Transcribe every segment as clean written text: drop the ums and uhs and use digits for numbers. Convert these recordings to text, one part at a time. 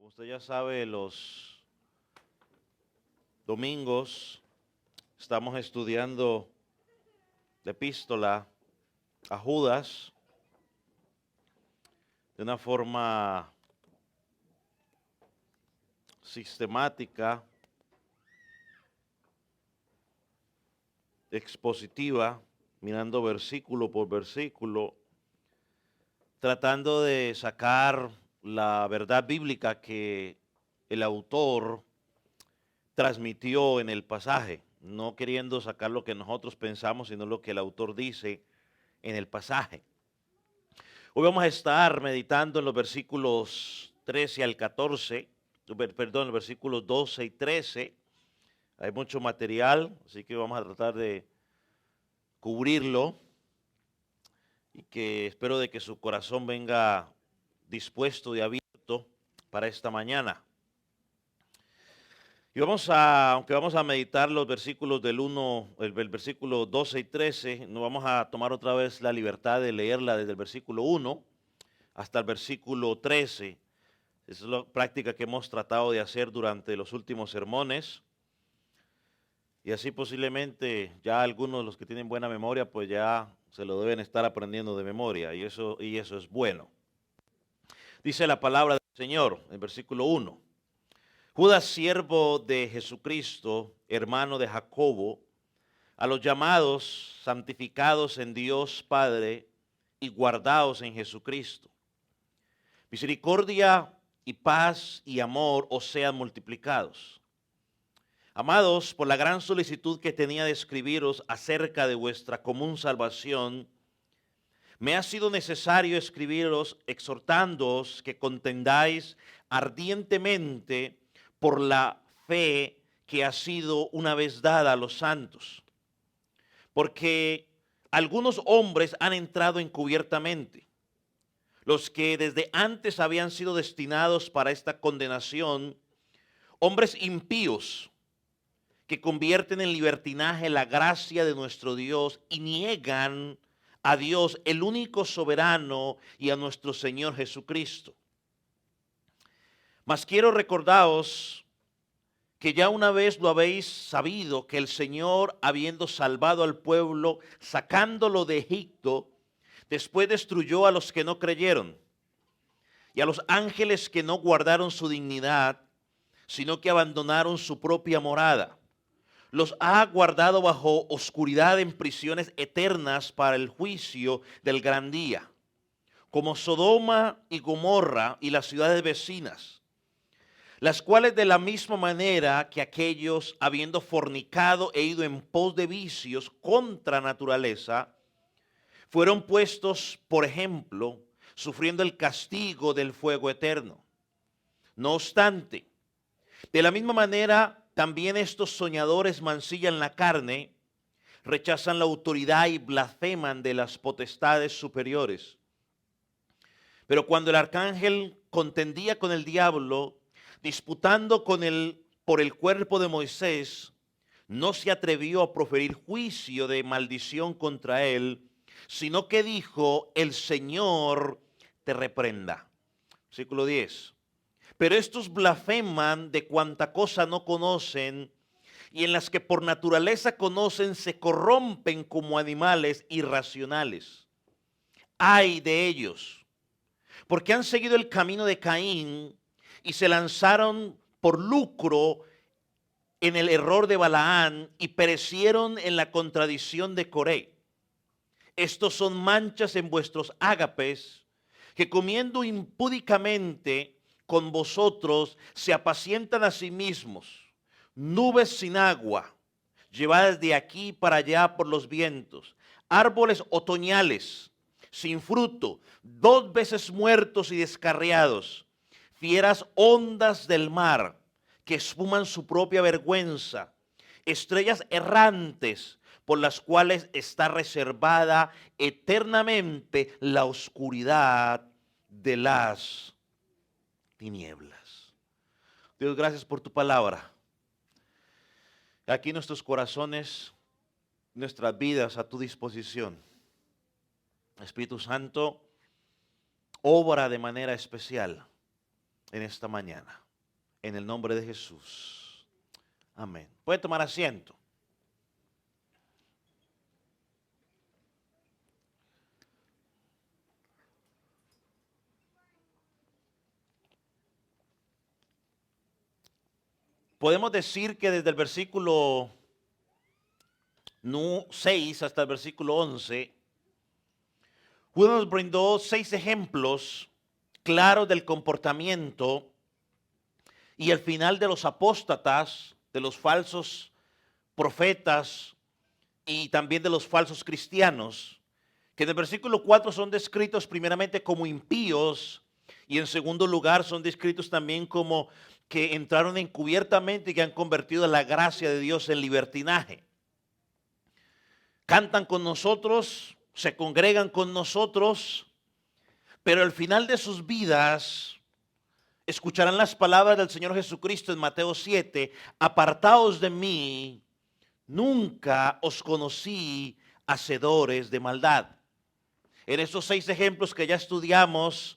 Usted ya sabe, los domingos estamos estudiando la epístola a Judas de una forma sistemática, expositiva, mirando versículo por versículo, tratando de sacar la verdad bíblica que el autor transmitió en el pasaje, no queriendo sacar lo que nosotros pensamos, sino lo que el autor dice en el pasaje. Hoy vamos a estar meditando en los versículos 13 al 14, perdón, los versículos 12 y 13. Hay mucho material, así que vamos a tratar de cubrirlo y que espero de que su corazón venga dispuesto y abierto para esta mañana. Y aunque vamos a meditar los versículos el versículo 12 y 13, no vamos a tomar otra vez la libertad de leerla desde el versículo 1 hasta el versículo 13. Esa es la práctica que hemos tratado de hacer durante los últimos sermones. Y así posiblemente ya algunos de los que tienen buena memoria, pues ya se lo deben estar aprendiendo de memoria, y eso es bueno. Dice la palabra del Señor en versículo 1. Judas, siervo de Jesucristo, hermano de Jacobo, a los llamados, santificados en Dios Padre y guardados en Jesucristo. Misericordia y paz y amor os sean multiplicados. Amados, por la gran solicitud que tenía de escribiros acerca de vuestra común salvación, me ha sido necesario escribiros exhortándoos que contendáis ardientemente por la fe que ha sido una vez dada a los santos. Porque algunos hombres han entrado encubiertamente, los que desde antes habían sido destinados para esta condenación, hombres impíos que convierten en libertinaje la gracia de nuestro Dios y niegan a Dios, el único soberano, y a nuestro Señor Jesucristo. Mas quiero recordaros que ya una vez lo habéis sabido, que el Señor, habiendo salvado al pueblo, sacándolo de Egipto, después destruyó a los que no creyeron y a los ángeles que no guardaron su dignidad, sino que abandonaron su propia morada. Los ha guardado bajo oscuridad en prisiones eternas para el juicio del gran día, como Sodoma y Gomorra y las ciudades vecinas, las cuales de la misma manera que aquellos, habiendo fornicado e ido en pos de vicios contra naturaleza, fueron puestos, por ejemplo, sufriendo el castigo del fuego eterno. No obstante, de la misma manera, también estos soñadores mancillan la carne, rechazan la autoridad y blasfeman de las potestades superiores. Pero cuando el arcángel contendía con el diablo, disputando con él por el cuerpo de Moisés, no se atrevió a proferir juicio de maldición contra él, sino que dijo: el Señor te reprenda. Versículo 10. Pero estos blasfeman de cuanta cosa no conocen, y en las que por naturaleza conocen se corrompen como animales irracionales. Ay de ellos, porque han seguido el camino de Caín y se lanzaron por lucro en el error de Balaán y perecieron en la contradicción de Coré. Estos son manchas en vuestros ágapes, que comiendo impúdicamente con vosotros se apacientan a sí mismos, nubes sin agua, llevadas de aquí para allá por los vientos, árboles otoñales sin fruto, 2 veces muertos y descarriados, fieras ondas del mar que espuman su propia vergüenza, estrellas errantes por las cuales está reservada eternamente la oscuridad de las tinieblas. Dios, gracias por tu palabra. Aquí nuestros corazones, nuestras vidas a tu disposición. Espíritu Santo, obra de manera especial en esta mañana. En el nombre de Jesús. Amén. Puede tomar asiento. Podemos decir que desde el versículo 6 hasta el versículo 11, Judas nos brindó 6 ejemplos claros del comportamiento y el final de los apóstatas, de los falsos profetas y también de los falsos cristianos, que en el versículo 4 son descritos primeramente como impíos y en segundo lugar son descritos también como que entraron encubiertamente y que han convertido la gracia de Dios en libertinaje. Cantan con nosotros, se congregan con nosotros, pero al final de sus vidas escucharán las palabras del Señor Jesucristo en Mateo 7, apartaos de mí, nunca os conocí, hacedores de maldad. En estos 6 ejemplos que ya estudiamos,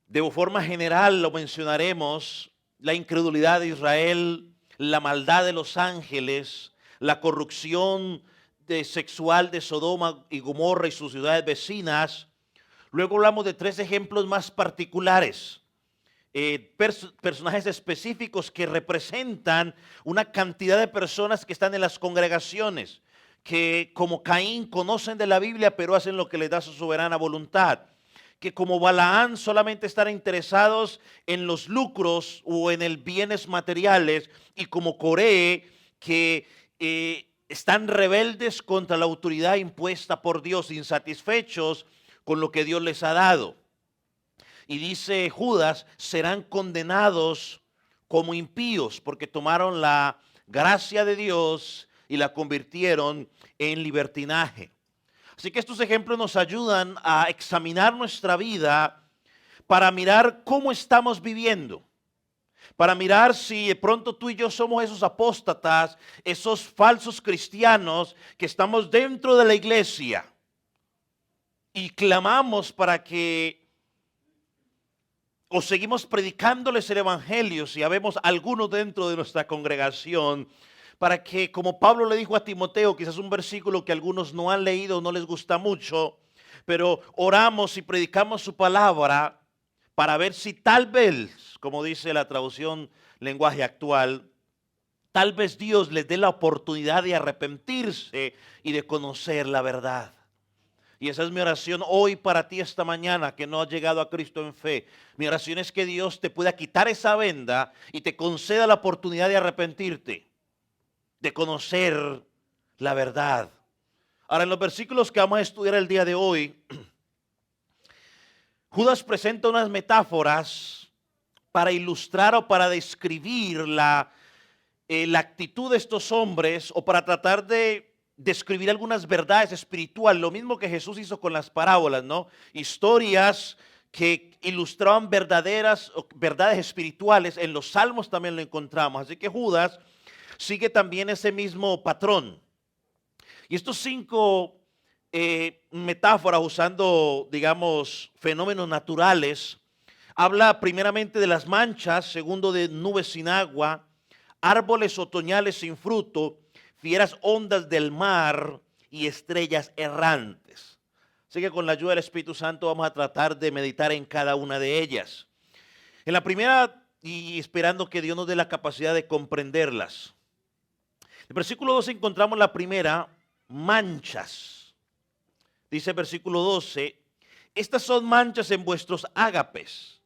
de forma general lo mencionaremos: la incredulidad de Israel, la maldad de los ángeles, la corrupción sexual de Sodoma y Gomorra y sus ciudades vecinas. Luego hablamos de 3 ejemplos más particulares, personajes específicos que representan una cantidad de personas que están en las congregaciones, que como Caín conocen de la Biblia, pero hacen lo que les da su soberana voluntad. Que como Balaán solamente están interesados en los lucros o en el bienes materiales, y como Coré, que están rebeldes contra la autoridad impuesta por Dios, insatisfechos con lo que Dios les ha dado. Y dice Judas, serán condenados como impíos porque tomaron la gracia de Dios y la convirtieron en libertinaje. Así que estos ejemplos nos ayudan a examinar nuestra vida para mirar cómo estamos viviendo, para mirar si de pronto tú y yo somos esos apóstatas, esos falsos cristianos que estamos dentro de la iglesia y clamamos para que, o seguimos predicándoles el evangelio si habemos algunos dentro de nuestra congregación, para que, como Pablo le dijo a Timoteo, quizás un versículo que algunos no han leído, no les gusta mucho, pero oramos y predicamos su palabra para ver si tal vez, como dice la traducción lenguaje actual, tal vez Dios les dé la oportunidad de arrepentirse y de conocer la verdad. Y esa es mi oración hoy para ti esta mañana que no has llegado a Cristo en fe. Mi oración es que Dios te pueda quitar esa venda y te conceda la oportunidad de arrepentirte, de conocer la verdad. Ahora, en los versículos que vamos a estudiar el día de hoy, Judas presenta unas metáforas para ilustrar o para describir la actitud de estos hombres, o para tratar de describir algunas verdades espirituales, lo mismo que Jesús hizo con las parábolas, ¿no? Historias que ilustraban verdades espirituales. En los Salmos también lo encontramos. Así que Judas sigue también ese mismo patrón. Y estos 5 metáforas, usando, digamos, fenómenos naturales, habla primeramente de las manchas, segundo de nubes sin agua, árboles otoñales sin fruto, fieras ondas del mar y estrellas errantes. Así que con la ayuda del Espíritu Santo vamos a tratar de meditar en cada una de ellas. En la primera, y esperando que Dios nos dé la capacidad de comprenderlas. En el versículo 12 encontramos la primera, manchas. Dice el versículo 12, estas son manchas en vuestros ágapes,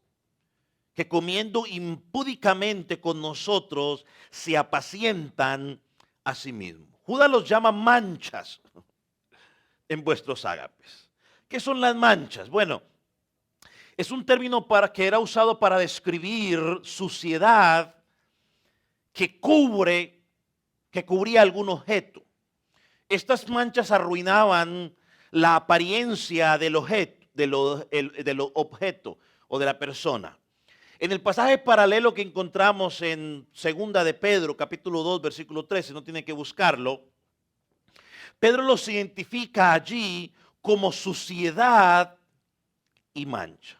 que comiendo impúdicamente con nosotros se apacientan a sí mismos. Judas los llama manchas en vuestros ágapes. ¿Qué son las manchas? Bueno, es un término que era usado para describir suciedad que cubría algún objeto. Estas manchas arruinaban la apariencia del objeto o de la persona. En el pasaje paralelo que encontramos en segunda de Pedro, capítulo 2, versículo 13, no tiene que buscarlo, Pedro los identifica allí como suciedad y mancha.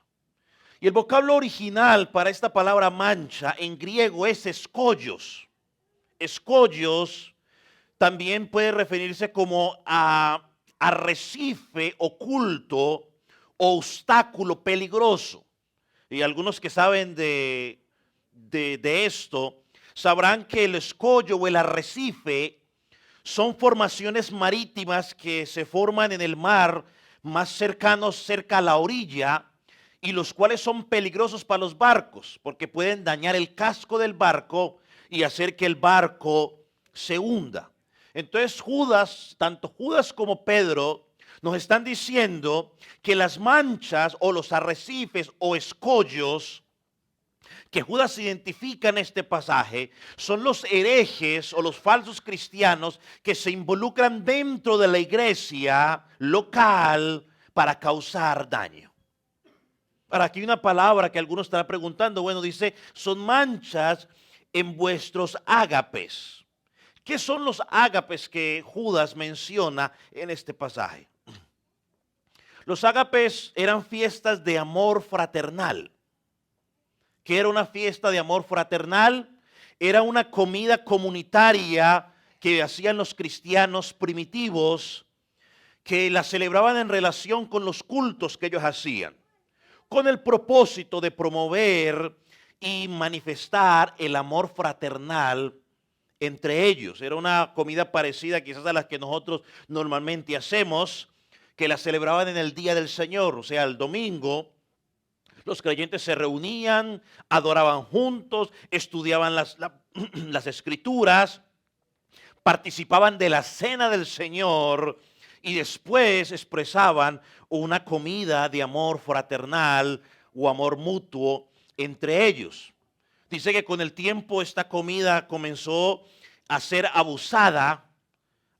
Y el vocablo original para esta palabra mancha en griego es escollos. Escollos también puede referirse como a arrecife oculto o obstáculo peligroso. Y algunos que saben de esto sabrán que el escollo o el arrecife son formaciones marítimas que se forman en el mar más cercanos cerca a la orilla y los cuales son peligrosos para los barcos porque pueden dañar el casco del barco y hacer que el barco se hunda. Entonces Judas, tanto Judas como Pedro, nos están diciendo que las manchas o los arrecifes o escollos que Judas identifica en este pasaje son los herejes o los falsos cristianos que se involucran dentro de la iglesia local para causar daño. Ahora, aquí hay una palabra que algunos estarán preguntando. Bueno, dice, son manchas en vuestros ágapes. ¿Qué son los ágapes que Judas menciona en este pasaje? Los ágapes eran fiestas de amor fraternal. ¿Qué era una fiesta de amor fraternal? Era una comida comunitaria que hacían los cristianos primitivos, que la celebraban en relación con los cultos que ellos hacían, con el propósito de promover y manifestar el amor fraternal entre ellos. Era una comida parecida quizás a las que nosotros normalmente hacemos, que la celebraban en el día del Señor, o sea, el domingo. Los creyentes se reunían, adoraban juntos, estudiaban las escrituras, participaban de la cena del Señor y después expresaban una comida de amor fraternal o amor mutuo entre ellos. Dice que con el tiempo esta comida comenzó a ser abusada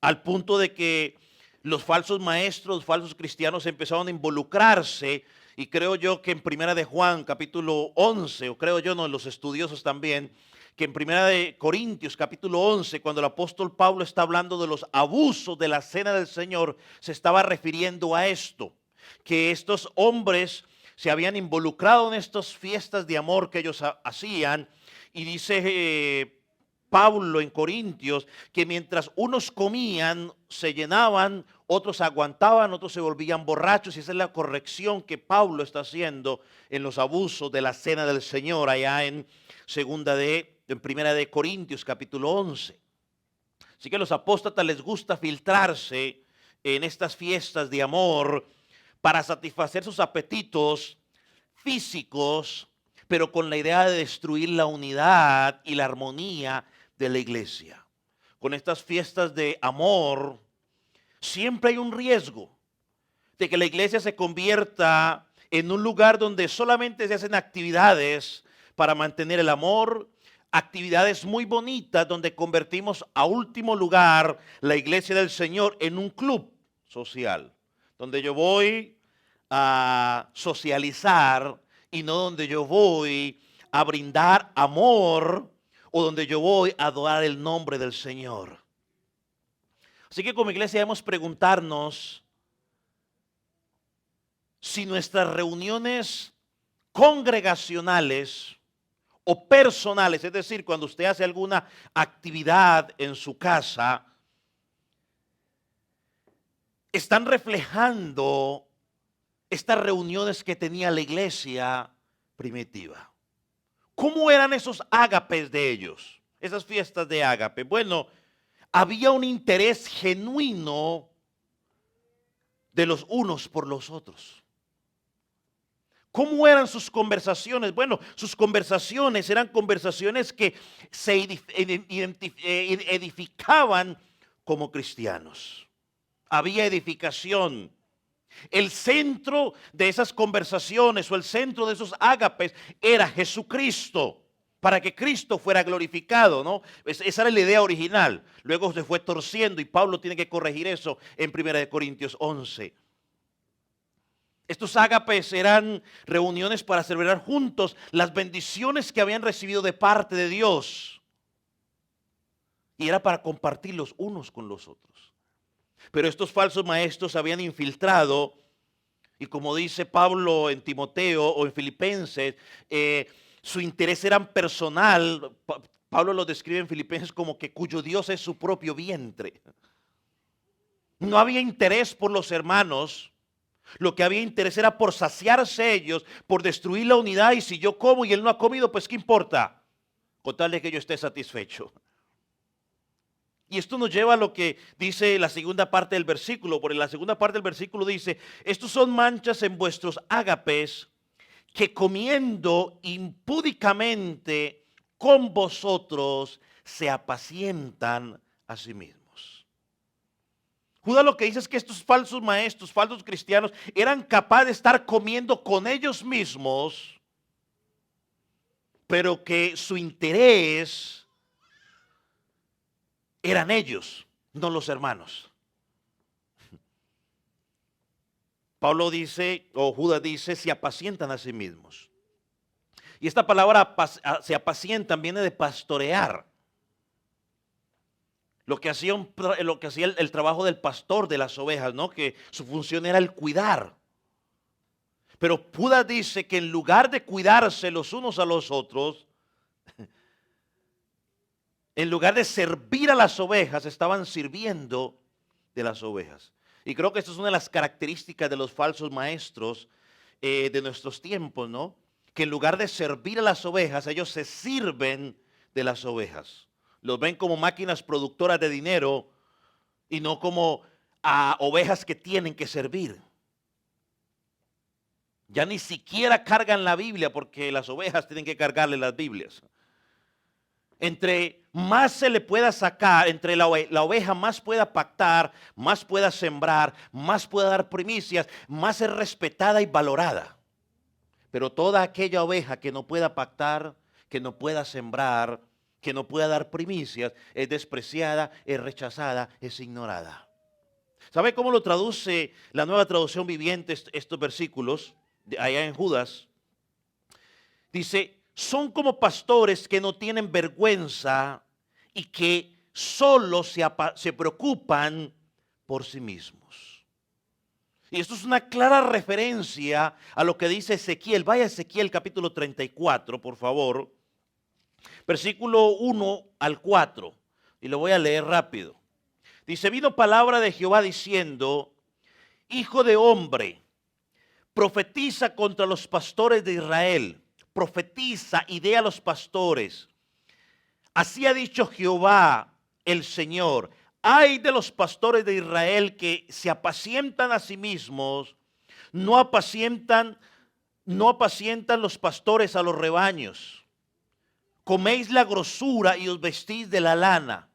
al punto de que los falsos maestros, los falsos cristianos empezaron a involucrarse. Y creo yo que en Primera de Juan, capítulo 11, o creo yo, no, los estudiosos también, que en Primera de Corintios, capítulo 11, cuando el apóstol Pablo está hablando de los abusos de la cena del Señor, se estaba refiriendo a esto, que estos hombres se habían involucrado en estas fiestas de amor que ellos hacían, y dice Pablo en Corintios que mientras unos comían, se llenaban, otros aguantaban, otros se volvían borrachos, y esa es la corrección que Pablo está haciendo en los abusos de la cena del Señor allá en Primera de Corintios capítulo 11. Así que a los apóstatas les gusta filtrarse en estas fiestas de amor para satisfacer sus apetitos físicos, pero con la idea de destruir la unidad y la armonía de la iglesia. Con estas fiestas de amor siempre hay un riesgo de que la iglesia se convierta en un lugar donde solamente se hacen actividades para mantener el amor, actividades muy bonitas donde convertimos a último lugar la iglesia del Señor en un club social, donde yo voy a socializar y no donde yo voy a brindar amor o donde yo voy a adorar el nombre del Señor. Así que como iglesia debemos preguntarnos si nuestras reuniones congregacionales o personales, es decir, cuando usted hace alguna actividad en su casa, están reflejando estas reuniones que tenía la iglesia primitiva. ¿Cómo eran esos ágapes de ellos? Esas fiestas de ágape. Bueno, había un interés genuino de los unos por los otros. ¿Cómo eran sus conversaciones? Bueno, sus conversaciones eran conversaciones que se edificaban como cristianos. Había edificación. El centro de esas conversaciones o el centro de esos ágapes era Jesucristo, para que Cristo fuera glorificado, ¿no? Esa era la idea original. Luego se fue torciendo y Pablo tiene que corregir eso en 1 Corintios 11. Estos ágapes eran reuniones para celebrar juntos las bendiciones que habían recibido de parte de Dios. Y era para compartirlos unos con los otros. Pero estos falsos maestros habían infiltrado Y como dice Pablo en Timoteo o en Filipenses, su interés era personal. Pablo lo describe en Filipenses como que cuyo Dios es su propio vientre. No había interés por los hermanos. Lo que había interés era por saciarse ellos, por destruir la unidad. Y si yo como y él no ha comido, pues ¿qué importa? Con tal de que yo esté satisfecho. Y esto nos lleva a lo que dice la segunda parte del versículo. Porque la segunda parte del versículo dice: estos son manchas en vuestros ágapes, que comiendo impúdicamente con vosotros se apacientan a sí mismos. Judas lo que dice es que estos falsos maestros, falsos cristianos, eran capaces de estar comiendo con ellos mismos, pero que su interés eran ellos, no los hermanos. Pablo dice, o Judas dice, se apacientan a sí mismos. Y esta palabra se apacientan viene de pastorear. Lo que hacía el trabajo del pastor de las ovejas, ¿no? Que su función era el cuidar. Pero Judas dice que en lugar de cuidarse los unos a los otros, en lugar de servir a las ovejas, estaban sirviendo de las ovejas. Y creo que esta es una de las características de los falsos maestros de nuestros tiempos, ¿no? Que en lugar de servir a las ovejas, ellos se sirven de las ovejas. Los ven como máquinas productoras de dinero y no como a ovejas que tienen que servir. Ya ni siquiera cargan la Biblia porque las ovejas tienen que cargarle las Biblias. Entre más se le pueda sacar, entre la oveja más pueda pactar, más pueda sembrar, más pueda dar primicias, más es respetada y valorada. Pero toda aquella oveja que no pueda pactar, que no pueda sembrar, que no pueda dar primicias, es despreciada, es rechazada, es ignorada. ¿Sabe cómo lo traduce la Nueva Traducción Viviente estos versículos allá en Judas? Dice: son como pastores que no tienen vergüenza y que solo se preocupan por sí mismos. Y esto es una clara referencia a lo que dice Ezequiel. Vaya a Ezequiel capítulo 34, por favor. Versículo 1 al 4. Y lo voy a leer rápido. Dice: vino palabra de Jehová diciendo: hijo de hombre, profetiza contra los pastores de Israel. Profetiza y dé a los pastores: así ha dicho Jehová el Señor, ay de los pastores de Israel que se apacientan a sí mismos, no apacientan los pastores a los rebaños. Coméis la grosura y os vestís de la lana,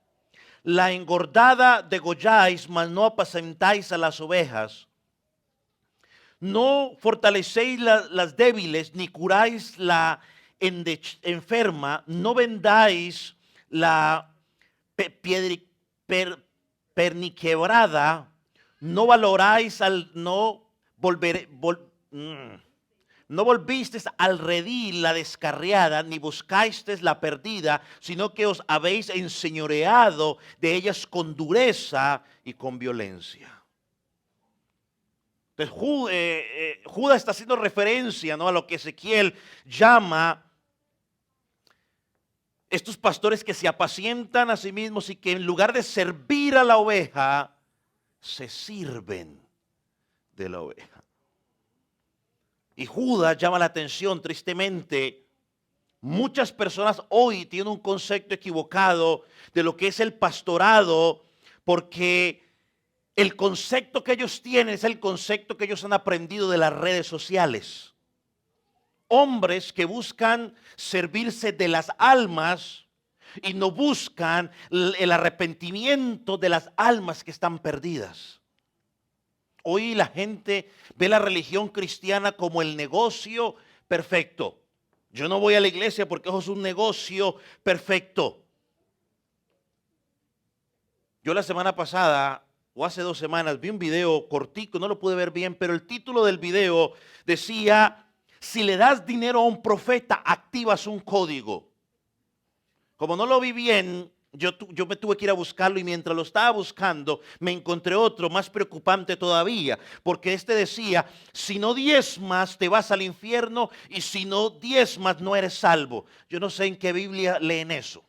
la engordada degolláis, mas no apacentáis a las ovejas. No fortalecéis las débiles, ni curáis la enferma, no vendáis la perniquebrada, no valoráis no volvisteis al redil la descarriada, ni buscasteis la perdida, sino que os habéis enseñoreado de ellas con dureza y con violencia. Entonces, Judas está haciendo referencia, ¿no?, a lo que Ezequiel llama estos pastores que se apacientan a sí mismos y que en lugar de servir a la oveja, se sirven de la oveja. Y Judas llama la atención, tristemente, muchas personas hoy tienen un concepto equivocado de lo que es el pastorado, porque el concepto que ellos tienen es el concepto que ellos han aprendido de las redes sociales. Hombres que buscan servirse de las almas y no buscan el arrepentimiento de las almas que están perdidas. Hoy la gente ve la religión cristiana como el negocio perfecto. Yo no voy a la iglesia porque eso es un negocio perfecto. Yo la semana pasada o hace 2 semanas vi un video cortico, no lo pude ver bien, pero el título del video decía: si le das dinero a un profeta, activas un código. Como no lo vi bien, Yo me tuve que ir a buscarlo y mientras lo estaba buscando me encontré otro más preocupante todavía, porque este decía, si no diezmas te vas al infierno y si no diezmas no eres salvo. Yo no sé en qué Biblia leen eso.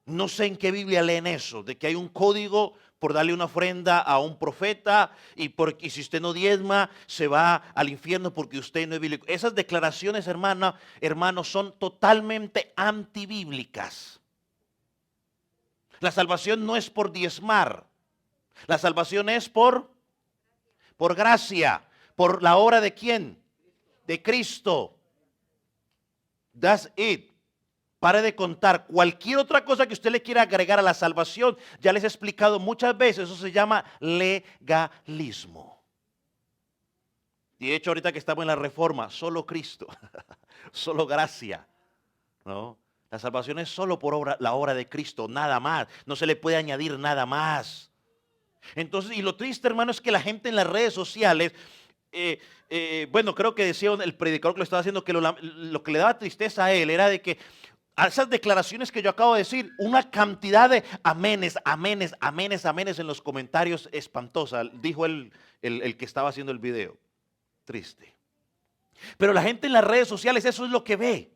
No sé en qué Biblia leen eso, de que hay un código por darle una ofrenda a un profeta y si usted no diezma se va al infierno porque usted no es bíblico. Esas declaraciones, hermanos, son totalmente antibíblicas. La salvación no es por diezmar. La salvación es por gracia. ¿Por la obra de quién? De Cristo. That's it. Pare de contar. Cualquier otra cosa que usted le quiera agregar a la salvación, ya les he explicado muchas veces, eso se llama legalismo. Y de hecho ahorita que estamos en la reforma, solo Cristo, solo gracia, ¿no? La salvación es solo por la obra de Cristo, nada más. No se le puede añadir nada más. Entonces, y lo triste, hermano, es que la gente en las redes sociales, bueno, creo que decía el predicador que lo estaba haciendo, que lo que le daba tristeza a él era de que a esas declaraciones que yo acabo de decir, una cantidad de amenes, amenes, amenes, amenes en los comentarios espantosa, dijo el que estaba haciendo el video. Triste. Pero la gente en las redes sociales, eso es lo que ve.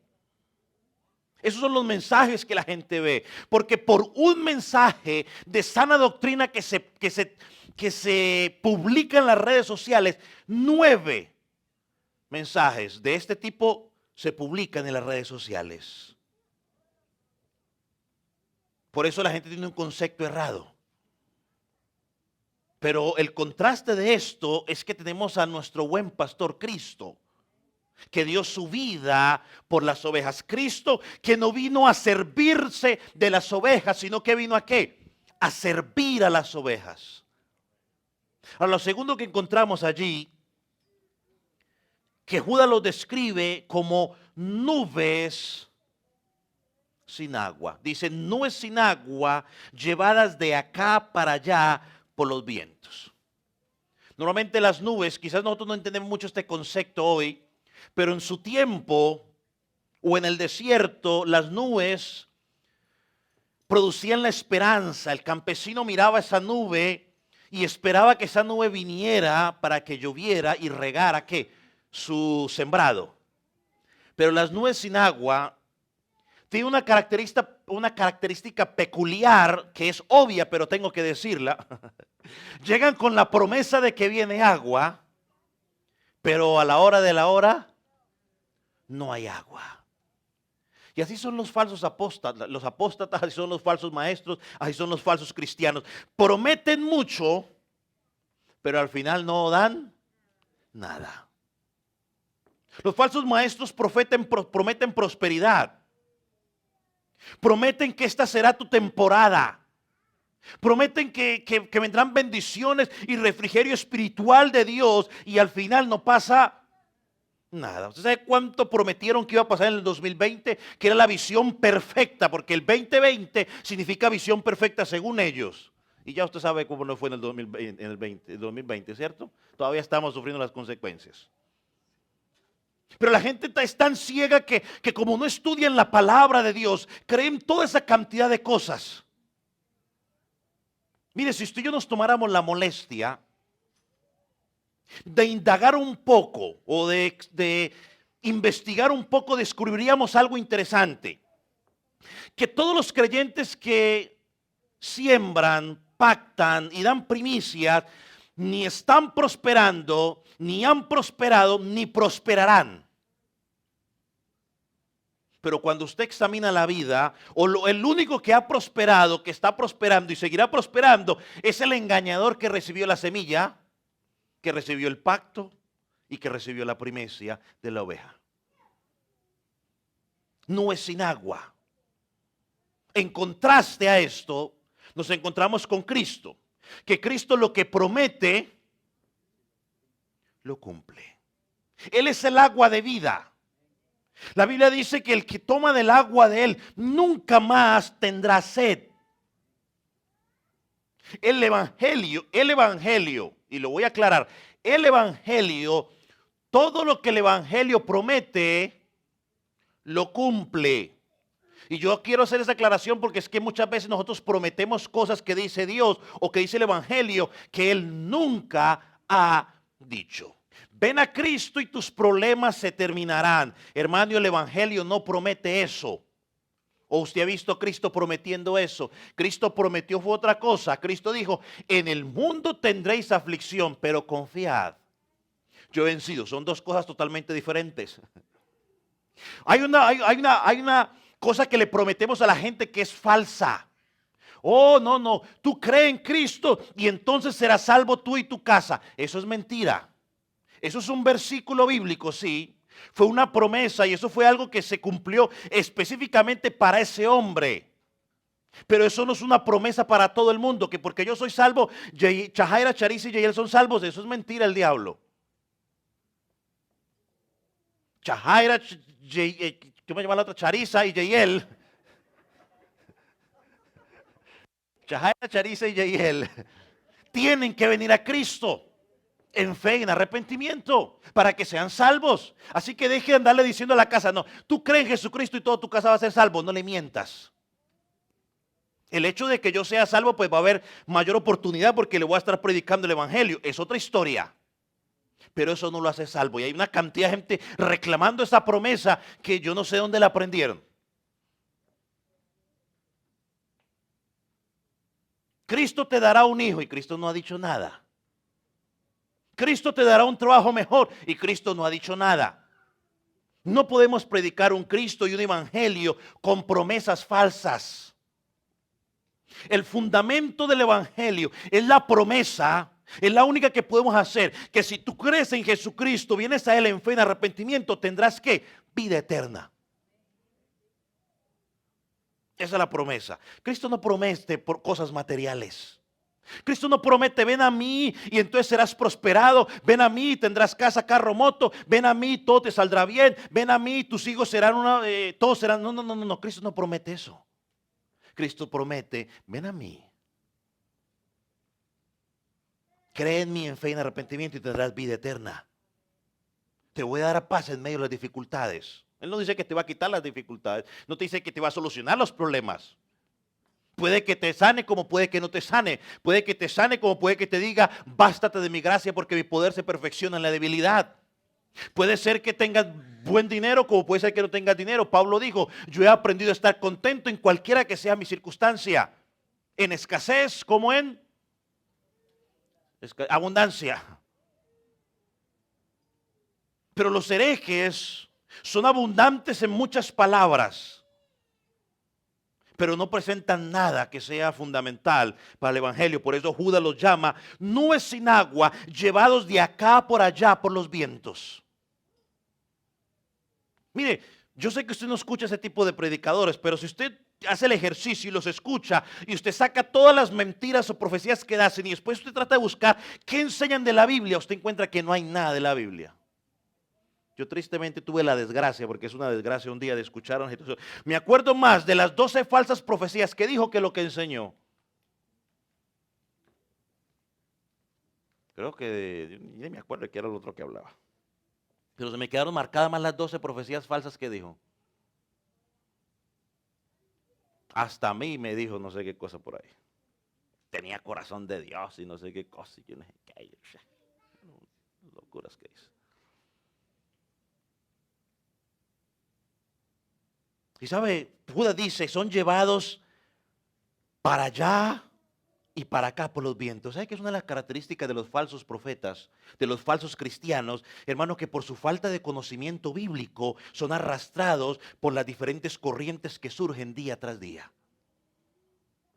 Esos son los mensajes que la gente ve. Porque por un mensaje de sana doctrina que se publica en las redes sociales, 9 mensajes de este tipo se publican en las redes sociales. Por eso la gente tiene un concepto errado. Pero el contraste de esto es que tenemos a nuestro buen pastor Cristo, que dio su vida por las ovejas. Cristo que no vino a servirse de las ovejas, sino que vino a ¿qué? A servir a las ovejas. Ahora, lo segundo que encontramos allí, que Judas lo describe como nubes sin agua. Dice, nubes sin agua llevadas de acá para allá por los vientos. Normalmente las nubes, quizás nosotros no entendemos mucho este concepto hoy, pero en su tiempo o en el desierto, las nubes producían la esperanza. El campesino miraba esa nube y esperaba que esa nube viniera para que lloviera y regara ¿qué? Su sembrado. Pero las nubes sin agua tiene una característica peculiar que es obvia, pero tengo que decirla. Llegan con la promesa de que viene agua, pero a la hora de la hora no hay agua. Y así son los falsos apóstatas, así son los falsos maestros, así son los falsos cristianos. Prometen mucho, pero al final no dan nada. Los falsos maestros prometen prosperidad. Prometen que esta será tu temporada. Prometen que vendrán bendiciones y refrigerio espiritual de Dios y al final no pasa nada. ¿Usted sabe cuánto prometieron que iba a pasar en el 2020? Que era la visión perfecta, porque el 2020 significa visión perfecta según ellos. Y ya usted sabe cómo no fue en el 2020, ¿cierto? Todavía estamos sufriendo las consecuencias. Pero la gente es tan ciega que como no estudian la palabra de Dios, creen toda esa cantidad de cosas. Mire, si usted y yo nos tomáramos la molestia de indagar un poco o de investigar un poco, descubriríamos algo interesante. Que todos los creyentes que siembran, pactan y dan primicias, ni están prosperando, ni han prosperado, ni prosperarán. Pero cuando usted examina la vida, el único que ha prosperado, que está prosperando y seguirá prosperando, es el engañador que recibió la semilla, que recibió el pacto y que recibió la primicia de la oveja. No es sin agua. En contraste a esto, nos encontramos con Cristo, que Cristo lo que promete, lo cumple. Él es el agua de vida. La Biblia dice que el que toma del agua de Él nunca más tendrá sed. El evangelio, y lo voy a aclarar, el evangelio, todo lo que el evangelio promete, lo cumple. Y yo quiero hacer esa aclaración porque es que muchas veces nosotros prometemos cosas que dice Dios o que dice el Evangelio que Él nunca ha dicho. Ven a Cristo y tus problemas se terminarán. Hermano, el Evangelio no promete eso. ¿O usted ha visto a Cristo prometiendo eso? Cristo prometió fue otra cosa. Cristo dijo, en el mundo tendréis aflicción, pero confiad. Yo he vencido. Son dos cosas totalmente diferentes. Hay una cosa que le prometemos a la gente que es falsa. Oh, no, no. Tú crees en Cristo y entonces serás salvo tú y tu casa. Eso es mentira. Eso es un versículo bíblico, sí. Fue una promesa y eso fue algo que se cumplió específicamente para ese hombre. Pero eso no es una promesa para todo el mundo, que porque yo soy salvo, Chajaira, Charisa y Yael son salvos. Eso es mentira el diablo. Chajaira, ¿cómo se llama la otra? Charisa y Yael. Chajaira, Charisa y Yael tienen que venir a Cristo en fe, en arrepentimiento, para que sean salvos. Así que deje de andarle diciendo a la casa, no, tú crees en Jesucristo y toda tu casa va a ser salvo, no le mientas. El hecho de que yo sea salvo, pues va a haber mayor oportunidad porque le voy a estar predicando el Evangelio. Es otra historia. Pero eso no lo hace salvo. Y hay una cantidad de gente reclamando esa promesa que yo no sé dónde la aprendieron. Cristo te dará un hijo y Cristo no ha dicho nada. Cristo te dará un trabajo mejor y Cristo no ha dicho nada. No podemos predicar un Cristo y un evangelio con promesas falsas. El fundamento del evangelio es la promesa, es la única que podemos hacer, que si tú crees en Jesucristo, vienes a Él en fe, en arrepentimiento, tendrás ¿qué? Vida eterna. Esa es la promesa. Cristo no promete por cosas materiales. Cristo no promete, ven a mí y entonces serás prosperado, ven a mí y tendrás casa, carro, moto, ven a mí, todo te saldrá bien, ven a mí, tus hijos serán todos serán, no, Cristo no promete eso. Cristo promete, ven a mí, cree en mí en fe y en arrepentimiento y tendrás vida eterna. Te voy a dar paz en medio de las dificultades. Él no dice que te va a quitar las dificultades, no te dice que te va a solucionar los problemas. Puede que te sane como puede que no te sane. Puede que te sane como puede que te diga, bástate de mi gracia porque mi poder se perfecciona en la debilidad. Puede ser que tengas buen dinero como puede ser que no tengas dinero. Pablo dijo, yo he aprendido a estar contento en cualquiera que sea mi circunstancia. En escasez como en abundancia. Pero los herejes son abundantes en muchas palabras, pero no presentan nada que sea fundamental para el evangelio. Por eso Judas los llama nubes sin agua, llevados de acá por allá por los vientos. Mire, yo sé que usted no escucha ese tipo de predicadores, pero si usted hace el ejercicio y los escucha y usted saca todas las mentiras o profecías que hacen y después usted trata de buscar qué enseñan de la Biblia, usted encuentra que no hay nada de la Biblia. Yo tristemente tuve la desgracia, porque es una desgracia un día de escuchar a una situación. Me acuerdo más de las 12 falsas profecías que dijo que lo que enseñó. Creo que, ni me acuerdo que era lo otro que hablaba. Pero se me quedaron marcadas más las 12 profecías falsas que dijo. Hasta a mí me dijo no sé qué cosa por ahí. Tenía corazón de Dios y no sé qué cosa. Y yo no sé qué. Locuras que hizo. Y sabe, Judas dice, son llevados para allá y para acá por los vientos. ¿Sabe que es una de las características de los falsos profetas, de los falsos cristianos? Hermano, que por su falta de conocimiento bíblico son arrastrados por las diferentes corrientes que surgen día tras día.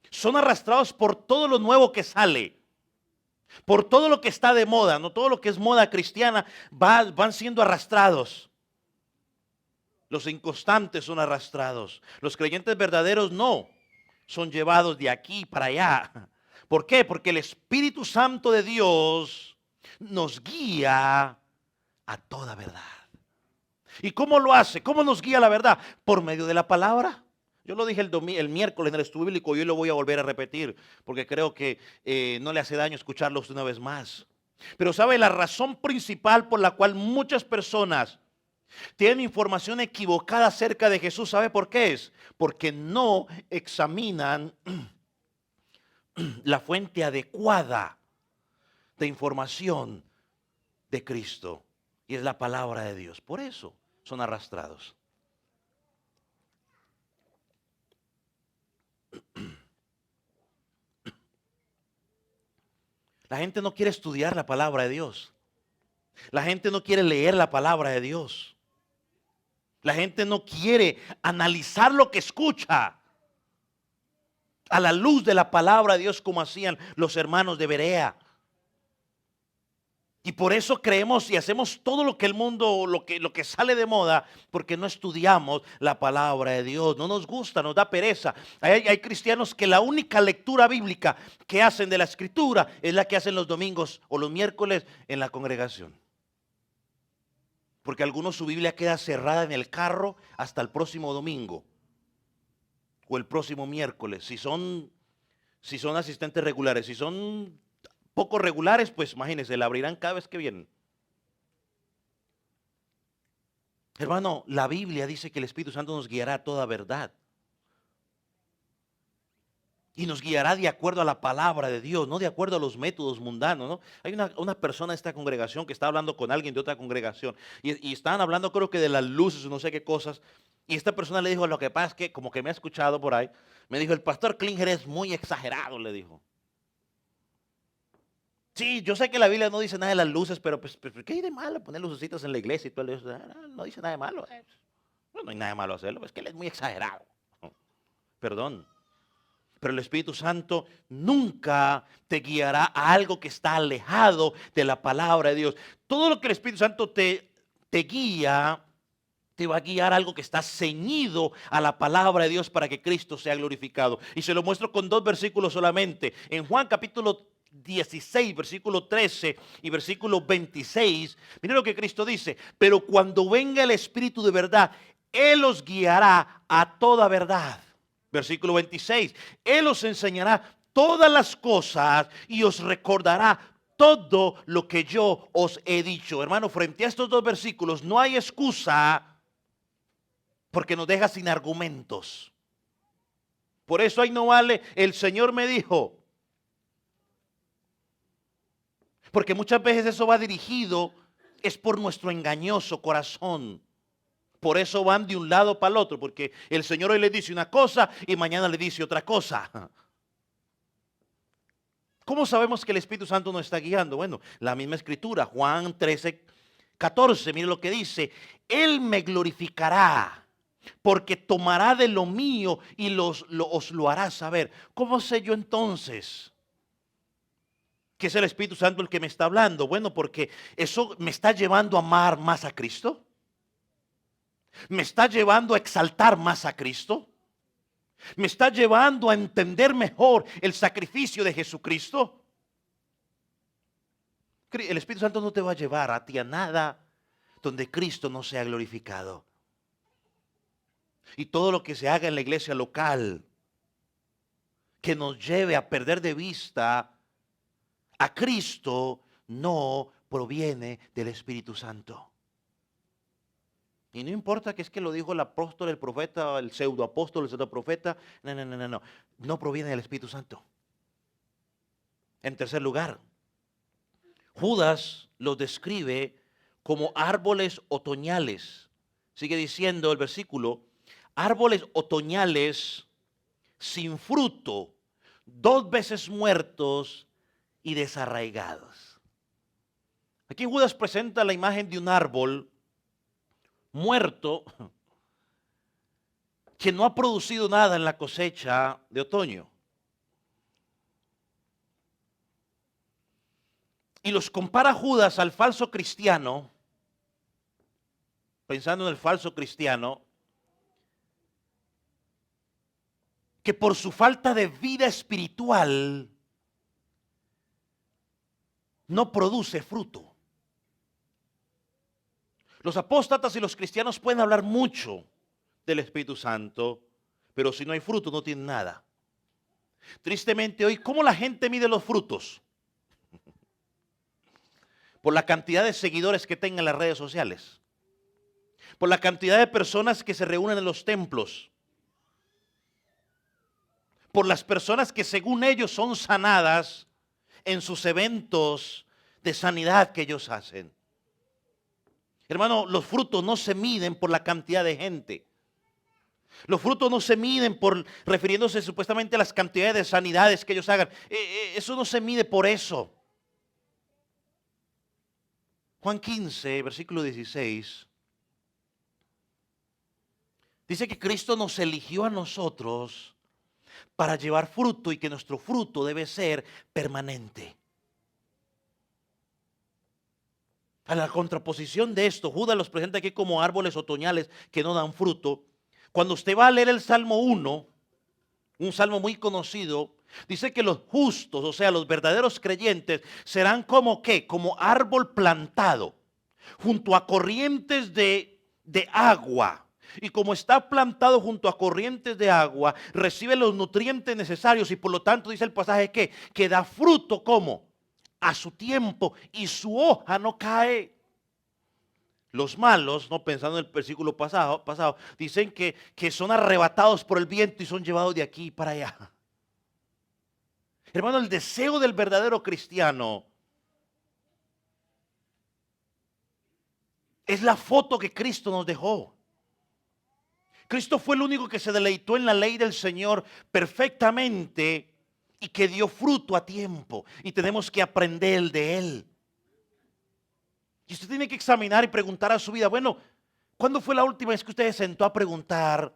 Son arrastrados por todo lo nuevo que sale, por todo lo que está de moda, no todo lo que es moda cristiana, van siendo arrastrados. Los inconstantes son arrastrados. Los creyentes verdaderos no. Son llevados de aquí para allá. ¿Por qué? Porque el Espíritu Santo de Dios nos guía a toda verdad. ¿Y cómo lo hace? ¿Cómo nos guía la verdad? Por medio de la palabra. Yo lo dije el miércoles en el estudio bíblico y hoy lo voy a volver a repetir porque creo que no le hace daño escucharlo una vez más. Pero ¿sabe la razón principal por la cual muchas personas Tienen información equivocada acerca de Jesús. ¿Sabe por qué es? Porque no examinan la fuente adecuada de información de Cristo. Y es la palabra de Dios. Por eso son arrastrados. La gente no quiere estudiar la palabra de Dios. La gente no quiere leer la palabra de Dios. La gente no quiere analizar lo que escucha a la luz de la palabra de Dios, como hacían los hermanos de Berea. Y por eso creemos y hacemos todo lo que el mundo, lo que sale de moda, porque no estudiamos la palabra de Dios. No nos gusta, nos da pereza. Hay cristianos que la única lectura bíblica que hacen de la escritura es la que hacen los domingos o los miércoles en la congregación. Porque algunos su Biblia queda cerrada en el carro hasta el próximo domingo o el próximo miércoles. Si son asistentes regulares, si son poco regulares, pues imagínense, la abrirán cada vez que vienen. Hermano, la Biblia dice que el Espíritu Santo nos guiará a toda verdad. Y nos guiará de acuerdo a la palabra de Dios, no de acuerdo a los métodos mundanos, ¿no? Hay una persona en esta congregación que está hablando con alguien de otra congregación. Y estaban hablando, creo que de las luces o no sé qué cosas. Y esta persona le dijo, lo que pasa es que, como que me ha escuchado por ahí, me dijo, el pastor Klinger es muy exagerado, le dijo. Sí, yo sé que la Biblia no dice nada de las luces, pero pues ¿qué hay de malo poner lucecitas en la iglesia y todo eso? No dice nada de malo. No hay nada de malo hacerlo, es que él es muy exagerado. Perdón. Pero el Espíritu Santo nunca te guiará a algo que está alejado de la palabra de Dios. Todo lo que el Espíritu Santo te guía, te va a guiar a algo que está ceñido a la palabra de Dios para que Cristo sea glorificado. Y se lo muestro con 2 versículos solamente. En Juan capítulo 16, versículo 13 y versículo 26, miren lo que Cristo dice: pero cuando venga el Espíritu de verdad, Él os guiará a toda verdad. Versículo 26, Él os enseñará todas las cosas y os recordará todo lo que yo os he dicho. Hermano, frente a estos 2 versículos no hay excusa, porque nos deja sin argumentos. Por eso ahí no vale, el Señor me dijo. Porque muchas veces eso va dirigido, es por nuestro engañoso corazón. Por eso van de un lado para el otro, porque el Señor hoy le dice una cosa y mañana le dice otra cosa. ¿Cómo sabemos que el Espíritu Santo nos está guiando? Bueno, la misma escritura, Juan 13, 14, mire lo que dice: Él me glorificará, porque tomará de lo mío y os lo hará saber. ¿Cómo sé yo entonces que es el Espíritu Santo el que me está hablando? Bueno, porque eso me está llevando a amar más a Cristo. ¿Me está llevando a exaltar más a Cristo? ¿Me está llevando a entender mejor el sacrificio de Jesucristo? El Espíritu Santo no te va a llevar a ti a nada donde Cristo no sea glorificado. Y todo lo que se haga en la iglesia local que nos lleve a perder de vista a Cristo no proviene del Espíritu Santo. Y no importa que es que lo dijo el apóstol, el profeta, el pseudoapóstol, el pseudoprofeta. No. No proviene del Espíritu Santo. En tercer lugar, Judas los describe como árboles otoñales. Sigue diciendo el versículo: árboles otoñales sin fruto, 2 veces muertos y desarraigados. Aquí Judas presenta la imagen de un árbol muerto que no ha producido nada en la cosecha de otoño. Y los compara Judas al falso cristiano, pensando en el falso cristiano, que por su falta de vida espiritual no produce fruto. Los apóstatas y los cristianos pueden hablar mucho del Espíritu Santo, pero si no hay fruto no tienen nada. Tristemente hoy, ¿cómo la gente mide los frutos? Por la cantidad de seguidores que tenga en las redes sociales. por la cantidad de personas que se reúnen en los templos, por las personas que según ellos son sanadas en sus eventos de sanidad que ellos hacen. Hermano, los frutos no se miden por la cantidad de gente. Los frutos no se miden por refiriéndose supuestamente a las cantidades de sanidades que ellos hagan. Eso no se mide por eso. Juan 15, versículo 16. Dice que Cristo nos eligió a nosotros para llevar fruto y que nuestro fruto debe ser permanente. A la contraposición de esto, Judas los presenta aquí como árboles otoñales que no dan fruto. Cuando usted va a leer el Salmo 1, un salmo muy conocido, dice que los justos, o sea, los verdaderos creyentes, serán como ¿qué? Como árbol plantado junto a corrientes de agua. Y como está plantado junto a corrientes de agua, recibe los nutrientes necesarios y por lo tanto dice el pasaje que da fruto como a su tiempo y su hoja no cae. Los malos, no pensando en el versículo pasado dicen que son arrebatados por el viento y son llevados de aquí para allá. Hermano, el deseo del verdadero cristiano es la foto que Cristo nos dejó. Cristo fue el único que se deleitó en la ley del Señor perfectamente y que dio fruto a tiempo. Y tenemos que aprender de Él. Y usted tiene que examinar y preguntar a su vida, bueno, ¿cuándo fue la última vez que usted se sentó a preguntar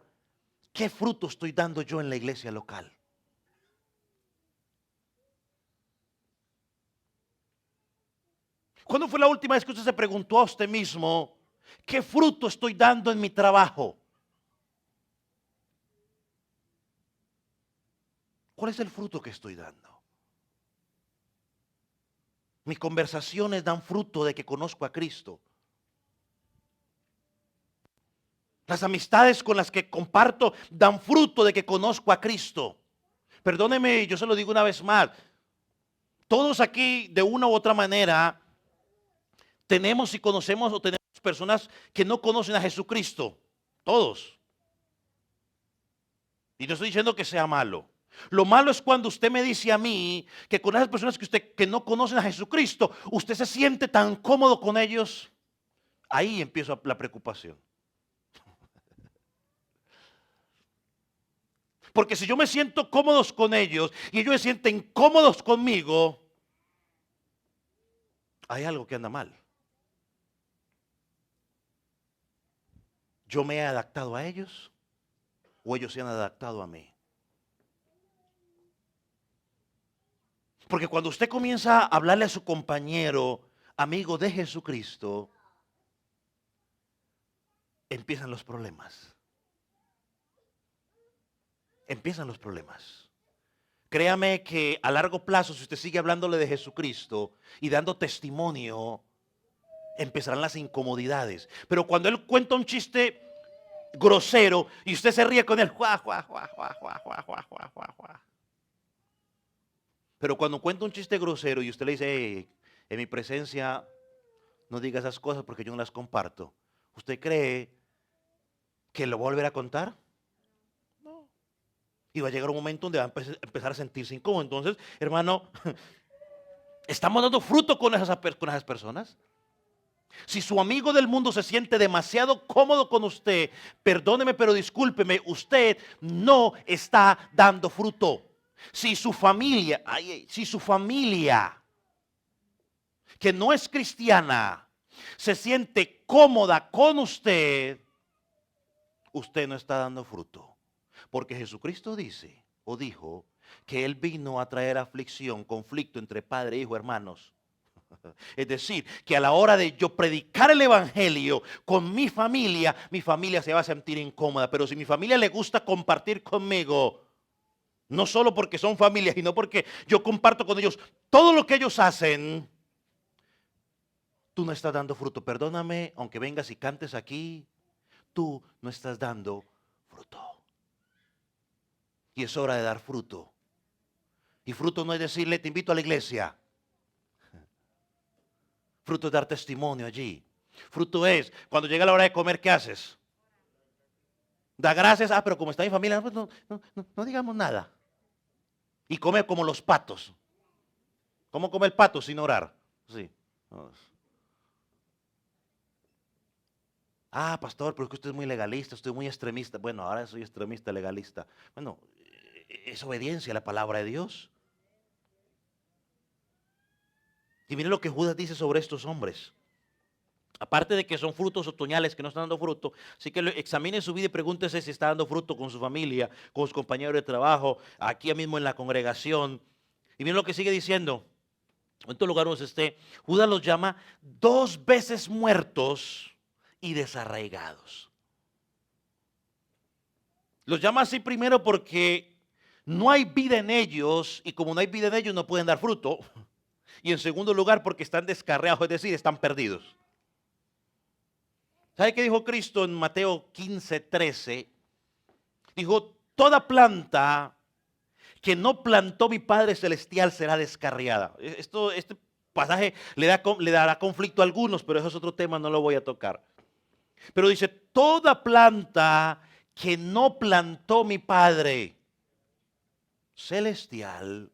qué fruto estoy dando yo en la iglesia local? ¿Cuándo fue la última vez que usted se preguntó a usted mismo qué fruto estoy dando en mi trabajo? ¿Cuál es el fruto que estoy dando? Mis conversaciones dan fruto de que conozco a Cristo. Las amistades con las que comparto dan fruto de que conozco a Cristo. Perdóneme, yo se lo digo una vez más. Todos aquí, de una u otra manera, tenemos y conocemos o tenemos personas que no conocen a Jesucristo. Todos. Y no estoy diciendo que sea malo. Lo malo es cuando usted me dice a mí que con esas personas que no conocen a Jesucristo, usted se siente tan cómodo con ellos. Ahí empieza la preocupación. Porque si yo me siento cómodos con ellos y ellos se sienten cómodos conmigo, hay algo que anda mal. ¿Yo me he adaptado a ellos o ellos se han adaptado a mí? Porque cuando usted comienza a hablarle a su compañero, amigo de Jesucristo, empiezan los problemas. Empiezan los problemas. Créame que a largo plazo, si usted sigue hablándole de Jesucristo y dando testimonio, empezarán las incomodidades. Pero cuando él cuenta un chiste grosero y usted se ríe con él, ¡juá, juá, juá, juá, juá, juá, juá, juá, juá, juá! Pero cuando cuenta un chiste grosero y usted le dice, hey, en mi presencia no diga esas cosas porque yo no las comparto, ¿usted cree que lo va a volver a contar? No. Y va a llegar un momento donde va a empezar a sentirse incómodo. Entonces, hermano, ¿estamos dando fruto con esas personas? Si su amigo del mundo se siente demasiado cómodo con usted, perdóneme, pero discúlpeme, usted no está dando fruto. Si su familia, que no es cristiana, se siente cómoda con usted, usted no está dando fruto. Porque Jesucristo dice o dijo que Él vino a traer aflicción, conflicto entre padre, hijo, hermanos. Es decir, que a la hora de yo predicar el evangelio con mi familia se va a sentir incómoda. Pero si mi familia le gusta compartir conmigo, no solo porque son familia, sino porque yo comparto con ellos todo lo que ellos hacen, tú no estás dando fruto. Perdóname, aunque vengas y cantes aquí, tú no estás dando fruto. Y es hora de dar fruto. Y fruto no es decirle, te invito a la iglesia. Fruto es dar testimonio allí. Fruto es, cuando llega la hora de comer, ¿qué haces? Da gracias, pero como está mi familia, pues no digamos nada. Y come como los patos. ¿Cómo come el pato sin orar? Sí. Pastor, pero es que usted es muy legalista, usted es muy extremista. Bueno, ahora soy extremista, legalista. Bueno, es obediencia a la palabra de Dios. Y mire lo que Judas dice sobre estos hombres. Aparte de que son frutos otoñales que no están dando fruto, así que examine su vida y pregúntese si está dando fruto con su familia, con sus compañeros de trabajo, aquí mismo en la congregación. Y miren lo que sigue diciendo. En estos lugares esté, Judas los llama 2 veces muertos y desarraigados. Los llama así primero porque no hay vida en ellos y como no hay vida en ellos no pueden dar fruto. Y en segundo lugar porque están descarriados, es decir, están perdidos. ¿Sabe qué dijo Cristo en Mateo 15:13? Dijo, toda planta que no plantó mi Padre Celestial será descarriada. Este pasaje le dará conflicto a algunos, pero eso es otro tema, no lo voy a tocar. Pero dice, toda planta que no plantó mi Padre Celestial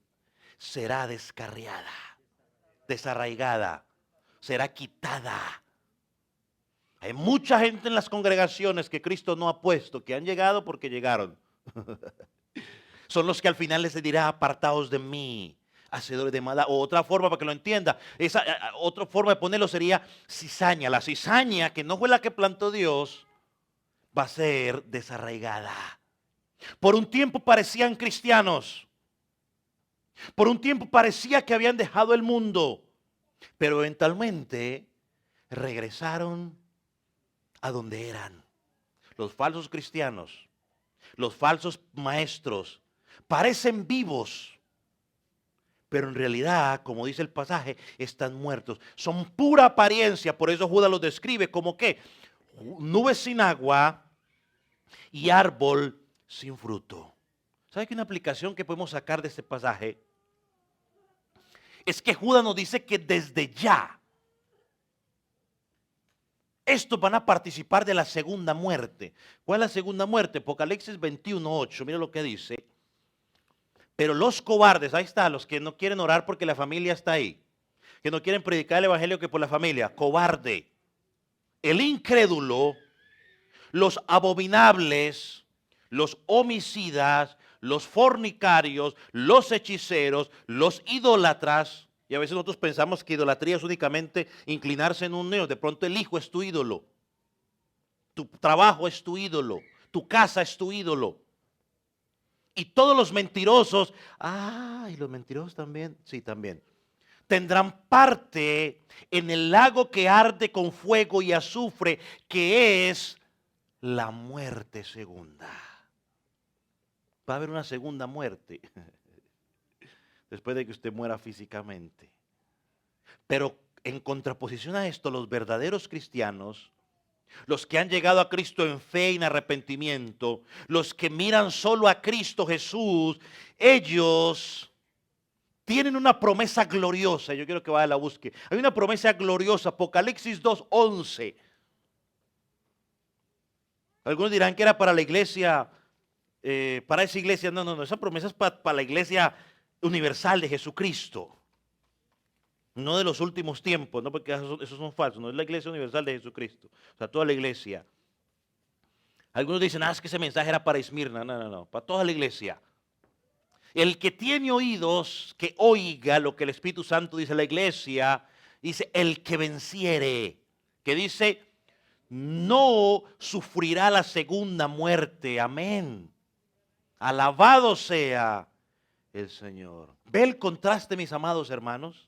será descarriada, desarraigada, será quitada. Hay mucha gente en las congregaciones que Cristo no ha puesto, que han llegado porque llegaron. Son los que al final les dirá, apartaos de mí, hacedores de maldad. O otra forma para que lo entienda, otra forma de ponerlo sería cizaña. La cizaña, que no fue la que plantó Dios, va a ser desarraigada. Por un tiempo parecían cristianos. Por un tiempo parecía que habían dejado el mundo. Pero eventualmente regresaron a donde eran. Los falsos cristianos, los falsos maestros, parecen vivos, pero en realidad, como dice el pasaje, están muertos. Son pura apariencia, por eso Judas los describe como que nubes sin agua y árbol sin fruto. ¿Sabe qué una aplicación que podemos sacar de este pasaje? Es que Judas nos dice que desde ya estos van a participar de la segunda muerte. ¿Cuál es la segunda muerte? Apocalipsis 21:8, mira lo que dice. Pero los cobardes, ahí está, los que no quieren orar porque la familia está ahí, que no quieren predicar el evangelio que por la familia, cobarde. El incrédulo, los abominables, los homicidas, los fornicarios, los hechiceros, los idólatras. Y a veces nosotros pensamos que idolatría es únicamente inclinarse en un Dios. De pronto el hijo es tu ídolo. Tu trabajo es tu ídolo. Tu casa es tu ídolo. Y todos los mentirosos, y los mentirosos también, sí, también, tendrán parte en el lago que arde con fuego y azufre, que es la muerte segunda. Va a haber una segunda muerte después de que usted muera físicamente. Pero en contraposición a esto, los verdaderos cristianos, los que han llegado a Cristo en fe y en arrepentimiento, los que miran solo a Cristo Jesús, ellos tienen una promesa gloriosa. Yo quiero que vaya a la búsqueda. Hay una promesa gloriosa, Apocalipsis 2:11. Algunos dirán que era para la iglesia, para esa iglesia. No, esa promesa es para la iglesia universal de Jesucristo. No de los últimos tiempos, no, porque esos son falsos, no es la iglesia universal de Jesucristo. O sea, toda la iglesia. Algunos dicen, es que ese mensaje era para Esmirna. No, para toda la iglesia. El que tiene oídos, que oiga lo que el Espíritu Santo dice a la iglesia. Dice, el que venciere, que dice, no sufrirá la segunda muerte. Amén. Alabado sea el Señor. ¿Ve el contraste, mis amados hermanos?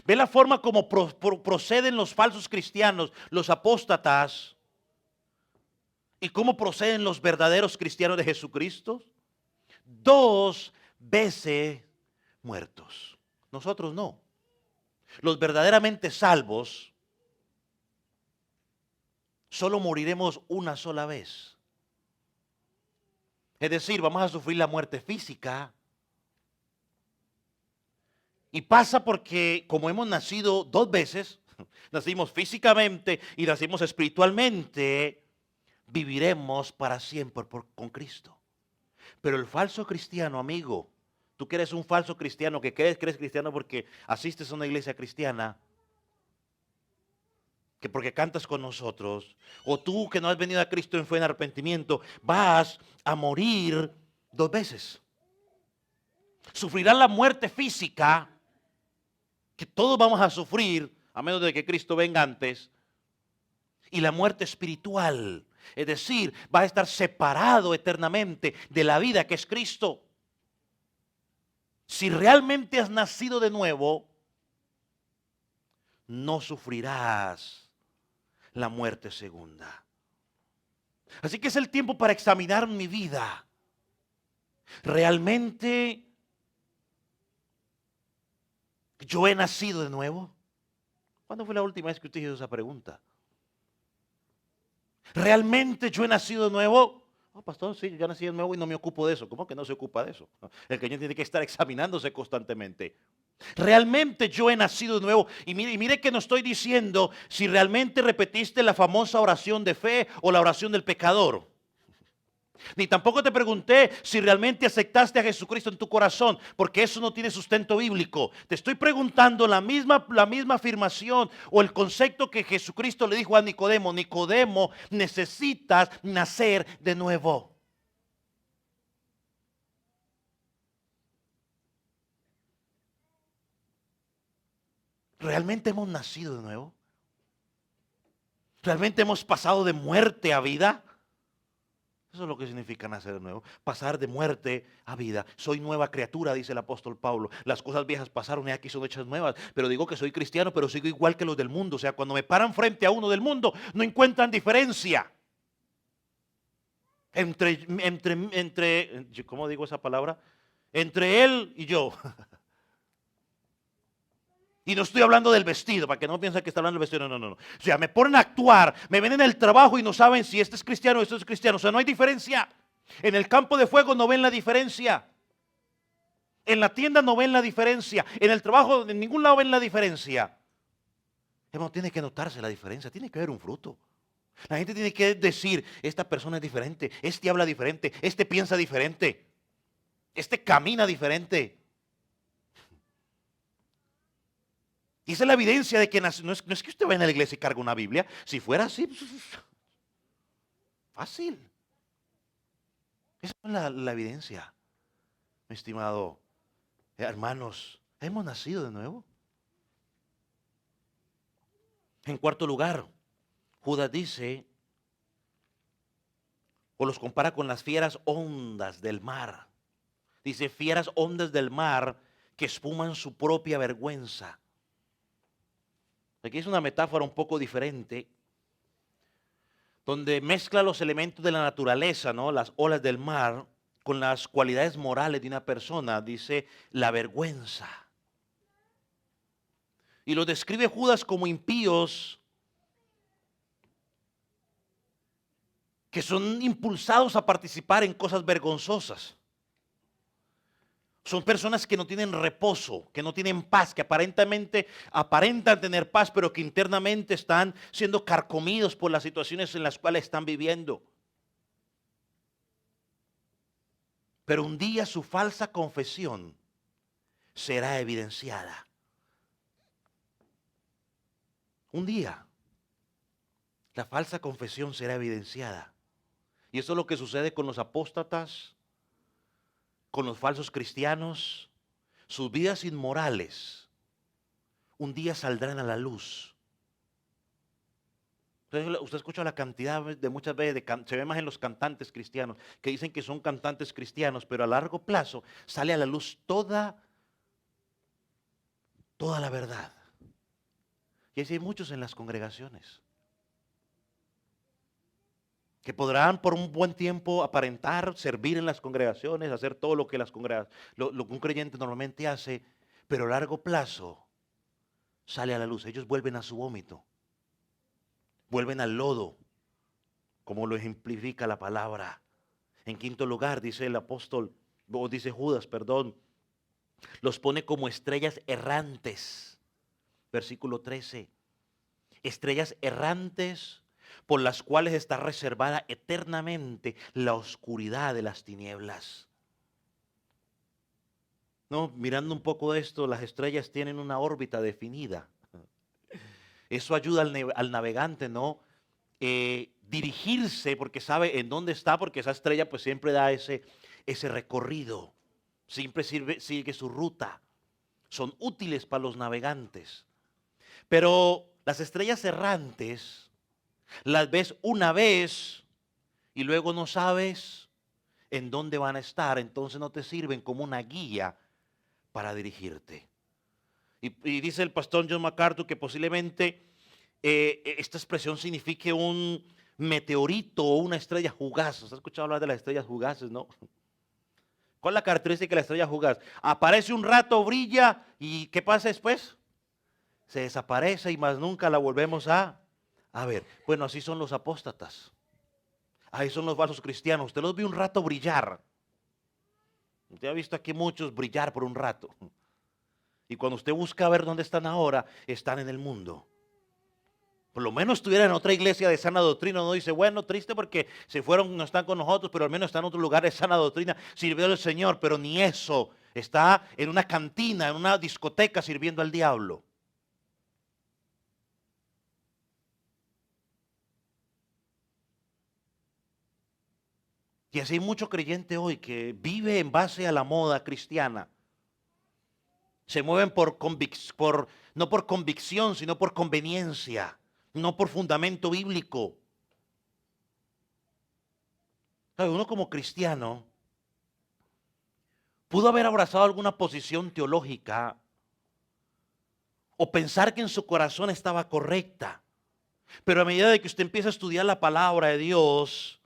¿Ve la forma como proceden los falsos cristianos, los apóstatas? ¿Y cómo proceden los verdaderos cristianos de Jesucristo? 2 veces muertos. Nosotros no. Los verdaderamente salvos solo moriremos una sola vez. Es decir, vamos a sufrir la muerte física. Y pasa porque como hemos nacido 2 veces, nacimos físicamente y nacimos espiritualmente, viviremos para siempre con Cristo. Pero el falso cristiano, amigo, tú que eres un falso cristiano, que crees que eres cristiano porque asistes a una iglesia cristiana, que porque cantas con nosotros, o tú que no has venido a Cristo en fe en arrepentimiento, vas a morir 2 veces. Sufrirás la muerte física, que todos vamos a sufrir, a menos de que Cristo venga antes, y la muerte espiritual. Es decir, vas a estar separado eternamente de la vida que es Cristo. Si realmente has nacido de nuevo, no sufrirás la muerte segunda. Así que es el tiempo para examinar mi vida. ¿Realmente yo he nacido de nuevo? ¿Cuándo fue la última vez que usted hizo esa pregunta? ¿Realmente yo he nacido de nuevo? Oh, pastor, sí, yo nací de nuevo y no me ocupo de eso. ¿Cómo que no se ocupa de eso? El creyente tiene que estar examinándose constantemente. Realmente yo he nacido de nuevo. Y mire que no estoy diciendo si realmente repetiste la famosa oración de fe o la oración del pecador. Ni tampoco te pregunté si realmente aceptaste a Jesucristo en tu corazón, porque eso no tiene sustento bíblico. Te estoy preguntando la misma afirmación o el concepto que Jesucristo le dijo a Nicodemo. Nicodemo, necesitas nacer de nuevo. ¿Realmente hemos nacido de nuevo? ¿Realmente hemos pasado de muerte a vida? Eso es lo que significa nacer de nuevo, pasar de muerte a vida. Soy nueva criatura, dice el apóstol Pablo. Las cosas viejas pasaron y aquí son hechas nuevas. Pero digo que soy cristiano, pero sigo igual que los del mundo. O sea, cuando me paran frente a uno del mundo, no encuentran diferencia ¿cómo digo esa palabra? Entre él y yo. Y no estoy hablando del vestido, para que no piensen que está hablando del vestido. No. O sea, me ponen a actuar, me ven en el trabajo y no saben si este es cristiano o este es cristiano. O sea, no hay diferencia. En el campo de fuego no ven la diferencia. En la tienda no ven la diferencia. En el trabajo, en ningún lado ven la diferencia. Hermano, tiene que notarse la diferencia. Tiene que haber un fruto. La gente tiene que decir, esta persona es diferente. Este habla diferente. Este piensa diferente. Este camina diferente. Y esa es la evidencia de que no es que usted vaya a la iglesia y cargue una Biblia. Si fuera así, pues, fácil. Esa es la evidencia, mi estimado hermanos. Hemos nacido de nuevo. En cuarto lugar, Judas dice, o los compara con las fieras ondas del mar. Dice, fieras ondas del mar que espuman su propia vergüenza. Aquí es una metáfora un poco diferente, donde mezcla los elementos de la naturaleza, ¿no? Las olas del mar, con las cualidades morales de una persona. Dice, la vergüenza. Y lo describe Judas como impíos que son impulsados a participar en cosas vergonzosas. Son personas que no tienen reposo, que no tienen paz, que aparentemente aparentan tener paz, pero que internamente están siendo carcomidos por las situaciones en las cuales están viviendo. Pero un día su falsa confesión será evidenciada. Un día la falsa confesión será evidenciada. Y eso es lo que sucede con los apóstatas, con los falsos cristianos. Sus vidas inmorales un día saldrán a la luz. Usted escucha la cantidad de muchas veces, se ve más en los cantantes cristianos, que dicen que son cantantes cristianos, pero a largo plazo sale a la luz toda la verdad. Y así hay muchos en las congregaciones que podrán por un buen tiempo aparentar, servir en las congregaciones, hacer todo lo que lo que un creyente normalmente hace, pero a largo plazo sale a la luz. Ellos vuelven a su vómito, vuelven al lodo, como lo ejemplifica la palabra. En quinto lugar, dice el apóstol, o dice Judas, perdón, los pone como estrellas errantes. Versículo 13. estrellas errantes por las cuales está reservada eternamente la oscuridad de las tinieblas. No, mirando un poco de esto, las estrellas tienen una órbita definida. Eso ayuda al navegante, ¿no? Dirigirse porque sabe en dónde está, porque esa estrella pues siempre da ese recorrido, siempre sigue su ruta. Son útiles para los navegantes. Pero las estrellas errantes las ves una vez y luego no sabes en dónde van a estar, entonces no te sirven como una guía para dirigirte. Y dice el pastor John MacArthur que posiblemente esta expresión signifique un meteorito o una estrella fugaz. ¿Has escuchado hablar de las estrellas fugaces, no? ¿Cuál es la característica de la estrella fugaz? Aparece un rato, brilla y ¿qué pasa después? Se desaparece y más nunca la volvemos a ver. Bueno, así son los apóstatas. Ahí son los falsos cristianos. Usted los vio un rato brillar. Usted ha visto aquí muchos brillar por un rato. Y cuando usted busca ver dónde están ahora, están en el mundo. Por lo menos estuvieran en otra iglesia de sana doctrina. No dice, bueno, triste porque se fueron, no están con nosotros, pero al menos está en otro lugar de sana doctrina, sirviendo al Señor. Pero ni eso. Está en una cantina, en una discoteca sirviendo al diablo. Y así hay mucho creyente hoy que vive en base a la moda cristiana. Se mueven no por convicción, sino por conveniencia, no por fundamento bíblico. Uno como cristiano pudo haber abrazado alguna posición teológica o pensar que en su corazón estaba correcta. Pero a medida de que usted empieza a estudiar la palabra de Dios,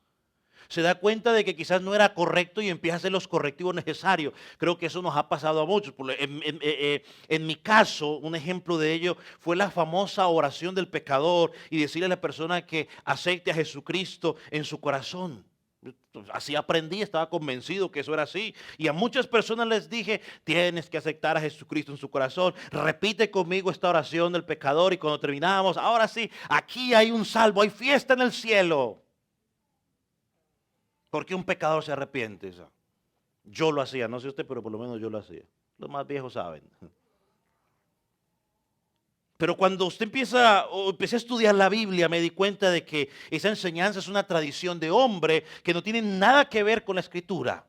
se da cuenta de que quizás no era correcto y empieza a hacer los correctivos necesarios. Creo que eso nos ha pasado a muchos. En mi caso, un ejemplo de ello fue la famosa oración del pecador y decirle a la persona que acepte a Jesucristo en su corazón. Así aprendí, estaba convencido que eso era así. Y a muchas personas les dije, tienes que aceptar a Jesucristo en su corazón. Repite conmigo esta oración del pecador y cuando terminamos, ahora sí, aquí hay un salvo, hay fiesta en el cielo. ¿Por qué un pecador se arrepiente? Yo lo hacía, no sé usted, pero por lo menos yo lo hacía. Los más viejos saben. Pero cuando usted empecé a estudiar la Biblia, me di cuenta de que esa enseñanza es una tradición de hombre que no tiene nada que ver con la Escritura.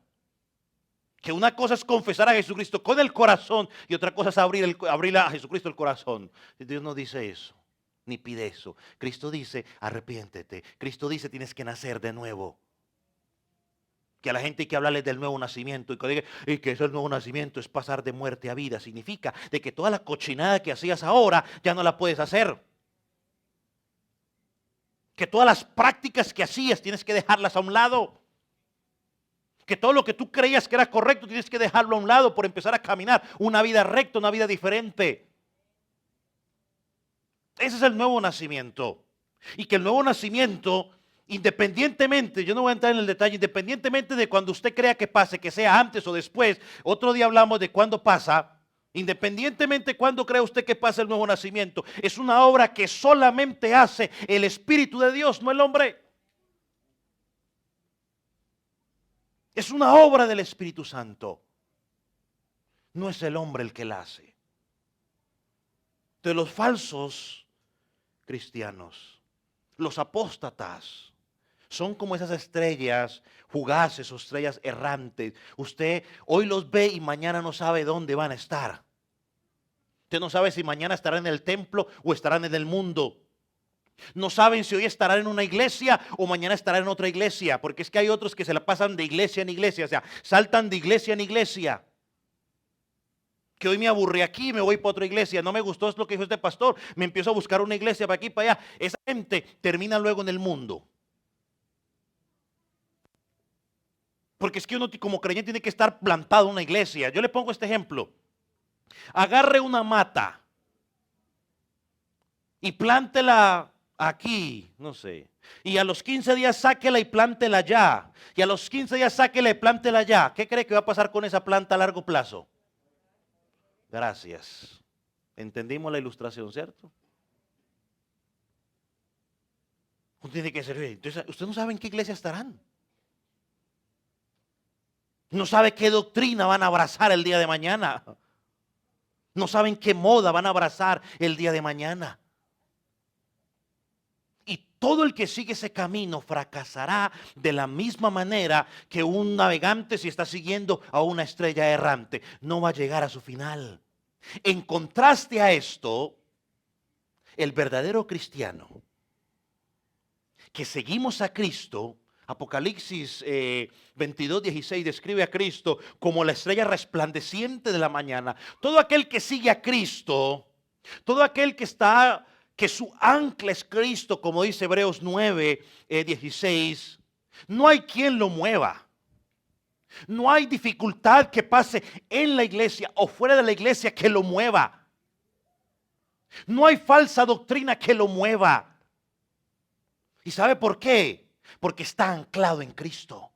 Que una cosa es confesar a Jesucristo con el corazón y otra cosa es abrir a Jesucristo el corazón. Dios no dice eso, ni pide eso. Cristo dice, arrepiéntete. Cristo dice, tienes que nacer de nuevo. Que a la gente hay que hablarles del nuevo nacimiento y que eso el nuevo nacimiento es pasar de muerte a vida. Significa de que toda la cochinada que hacías ahora ya no la puedes hacer. Que todas las prácticas que hacías tienes que dejarlas a un lado. Que todo lo que tú creías que era correcto tienes que dejarlo a un lado por empezar a caminar una vida recta, una vida diferente. Ese es el nuevo nacimiento. Y que el nuevo nacimiento, independientemente, yo no voy a entrar en el detalle, independientemente de cuando usted crea que pase, que sea antes o después, otro día hablamos de cuándo pasa, independientemente de cuándo cree usted que pasa el nuevo nacimiento, es una obra que solamente hace el Espíritu de Dios, no el hombre. Es una obra del Espíritu Santo. No es el hombre el que la hace. De los falsos cristianos, los apóstatas, son como esas estrellas fugaces o estrellas errantes. Usted hoy los ve y mañana no sabe dónde van a estar. Usted no sabe si mañana estarán en el templo o estarán en el mundo. No saben si hoy estarán en una iglesia o mañana estarán en otra iglesia. Porque es que hay otros que se la pasan de iglesia en iglesia. O sea, saltan de iglesia en iglesia. Que hoy me aburrí aquí y me voy para otra iglesia. No me gustó lo que dijo este pastor. Me empiezo a buscar una iglesia para aquí y para allá. Esa gente termina luego en el mundo. Porque es que uno como creyente tiene que estar plantado en una iglesia. Yo le pongo este ejemplo. Agarre una mata y plántela aquí, no sé. Y a los 15 días sáquela y plántela allá. Y a los 15 días sáquela y plántela allá. ¿Qué cree que va a pasar con esa planta a largo plazo? Gracias. Entendimos la ilustración, ¿cierto? Uno tiene que servir. Entonces, usted no sabe en qué iglesia estarán. No sabe qué doctrina van a abrazar el día de mañana. No saben qué moda van a abrazar el día de mañana. Y todo el que sigue ese camino fracasará de la misma manera que un navegante si está siguiendo a una estrella errante. No va a llegar a su final. En contraste a esto, el verdadero cristiano que seguimos a Cristo, Apocalipsis 22:16 describe a Cristo como la estrella resplandeciente de la mañana. Todo aquel que sigue a Cristo, todo aquel que su ancla es Cristo, como dice Hebreos 9:16, no hay quien lo mueva. No hay dificultad que pase en la iglesia o fuera de la iglesia que lo mueva. No hay falsa doctrina que lo mueva. ¿Y sabe por qué? Porque está anclado en Cristo.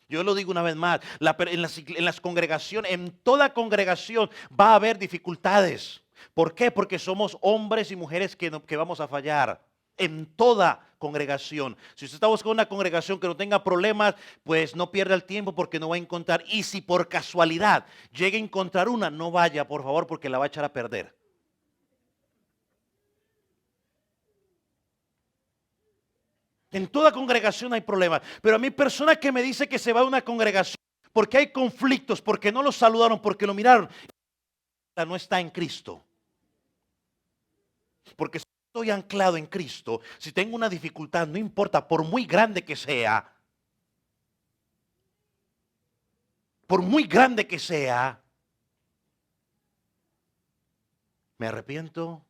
Yo lo digo una vez más, en las congregaciones, en toda congregación va a haber dificultades. ¿Por qué? Porque somos hombres y mujeres que vamos a fallar. En toda congregación. Si usted está buscando una congregación que no tenga problemas, pues no pierda el tiempo porque no va a encontrar. Y si por casualidad llega a encontrar una, no vaya, por favor, porque la va a echar a perder. En toda congregación hay problemas. Pero a mí persona que me dice que se va a una congregación porque hay conflictos, porque no lo saludaron, porque lo miraron, no está en Cristo. Porque si estoy anclado en Cristo, si tengo una dificultad, no importa, por muy grande que sea, me arrepiento,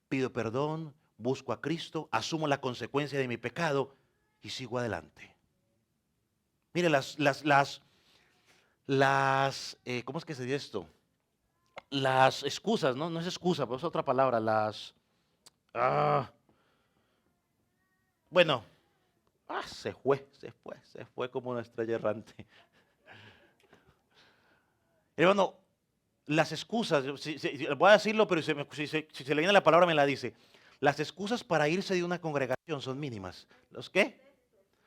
pido perdón, busco a Cristo, asumo la consecuencia de mi pecado y sigo adelante. Mire, ¿cómo es que se dice esto? Las excusas, no es excusa, pero es otra palabra, se fue como una estrella errante. Hermano, las excusas, voy a decirlo, pero si se le viene la palabra me la dice. Las excusas para irse de una congregación son mínimas. ¿Los qué?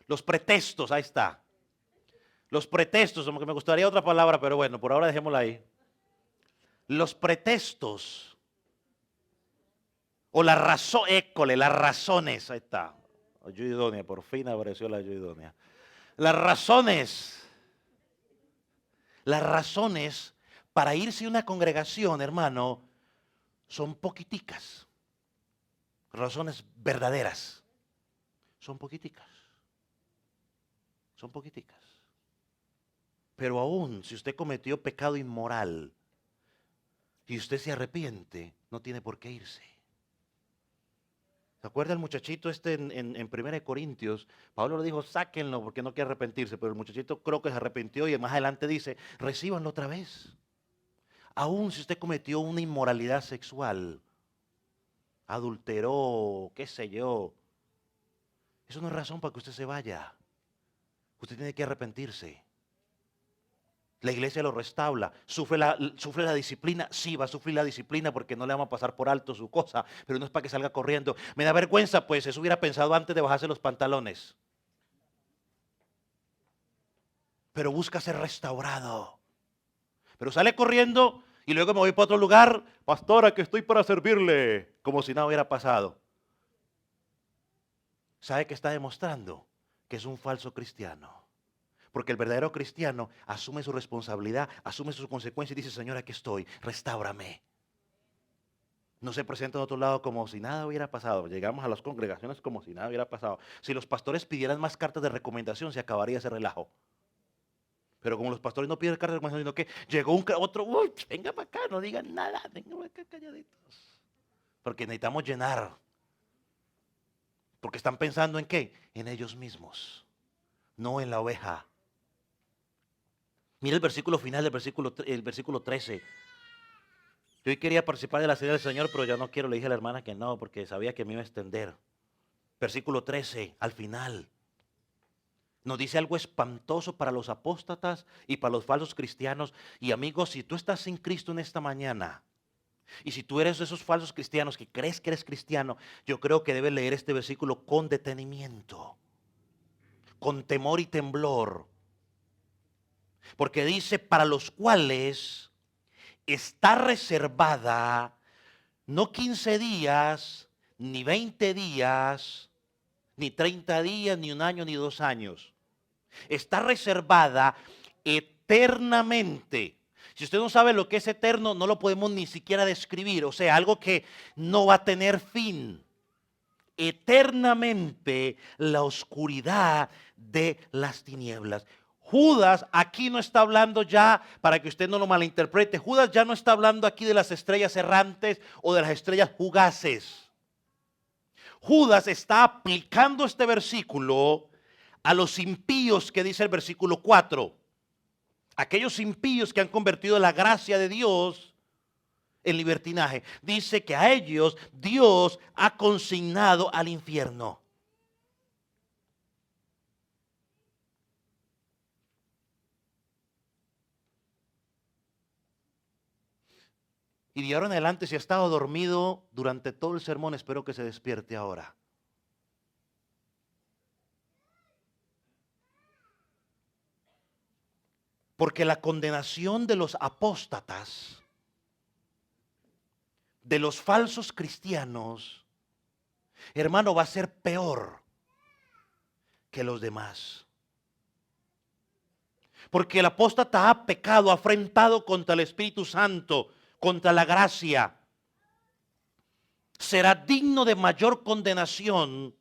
Los pretextos, ahí está. Los pretextos, como que me gustaría otra palabra, pero bueno, por ahora dejémosla ahí. Los pretextos o la razón, las razones, ahí está. Ayuda idónea, por fin apareció la ayuda idónea. Las razones para irse a una congregación, hermano, son poquiticas. Razones verdaderas. Son poquiticas. Son poquiticas. Pero aún si usted cometió pecado inmoral y usted se arrepiente, no tiene por qué irse. ¿Se acuerda el muchachito en 1 Corintios? Pablo le dijo, sáquenlo porque no quiere arrepentirse, pero el muchachito creo que se arrepintió y más adelante dice, recíbanlo otra vez. Aún si usted cometió una inmoralidad sexual, adulteró, qué sé yo, eso no es razón para que usted se vaya. Usted tiene que arrepentirse. La iglesia lo restaura, sufre la disciplina, sí va a sufrir la disciplina porque no le vamos a pasar por alto su cosa, pero no es para que salga corriendo. Me da vergüenza, pues eso hubiera pensado antes de bajarse los pantalones. Pero busca ser restaurado. Pero sale corriendo y luego me voy para otro lugar, pastora, que estoy para servirle, como si nada hubiera pasado. ¿Sabe qué está demostrando? Que es un falso cristiano. Porque el verdadero cristiano asume su responsabilidad, asume sus consecuencias y dice, Señor, aquí estoy, restáurame. No se presenta en otro lado como si nada hubiera pasado. Llegamos a las congregaciones como si nada hubiera pasado. Si los pastores pidieran más cartas de recomendación, se acabaría ese relajo. Pero como los pastores no piden cartas de recomendación, sino que llegó otro, uy, venga para acá, no digan nada, vengan acá calladitos. Porque necesitamos llenar. Porque están pensando en qué? En ellos mismos, no en la oveja. Mira el versículo final del versículo 13. Yo hoy quería participar de la cena del Señor, pero ya no quiero. Le dije a la hermana que no, porque sabía que me iba a extender. Versículo 13, al final. Nos dice algo espantoso para los apóstatas y para los falsos cristianos. Y amigos, si tú estás sin Cristo en esta mañana, Y si tú eres de esos falsos cristianos que crees que eres cristiano, yo creo que debes leer este versículo con detenimiento, con temor y temblor. Porque dice, para los cuales está reservada no 15 días, ni 20 días, ni 30 días, ni un año, ni 2 años. Está reservada eternamente. Si usted no sabe lo que es eterno, no lo podemos ni siquiera describir. O sea, algo que no va a tener fin. Eternamente la oscuridad de las tinieblas. Judas aquí no está hablando ya, para que usted no lo malinterprete, Judas ya no está hablando aquí de las estrellas errantes o de las estrellas fugaces. Judas está aplicando este versículo a los impíos que dice el versículo 4. Aquellos impíos que han convertido la gracia de Dios en libertinaje. Dice que a ellos Dios ha consignado al infierno. Y de ahora en adelante, si ha estado dormido durante todo el sermón, espero que se despierte ahora. Porque la condenación de los apóstatas, de los falsos cristianos, hermano, va a ser peor que los demás. Porque el apóstata ha pecado, ha afrentado contra el Espíritu Santo, contra la gracia. Será digno de mayor condenación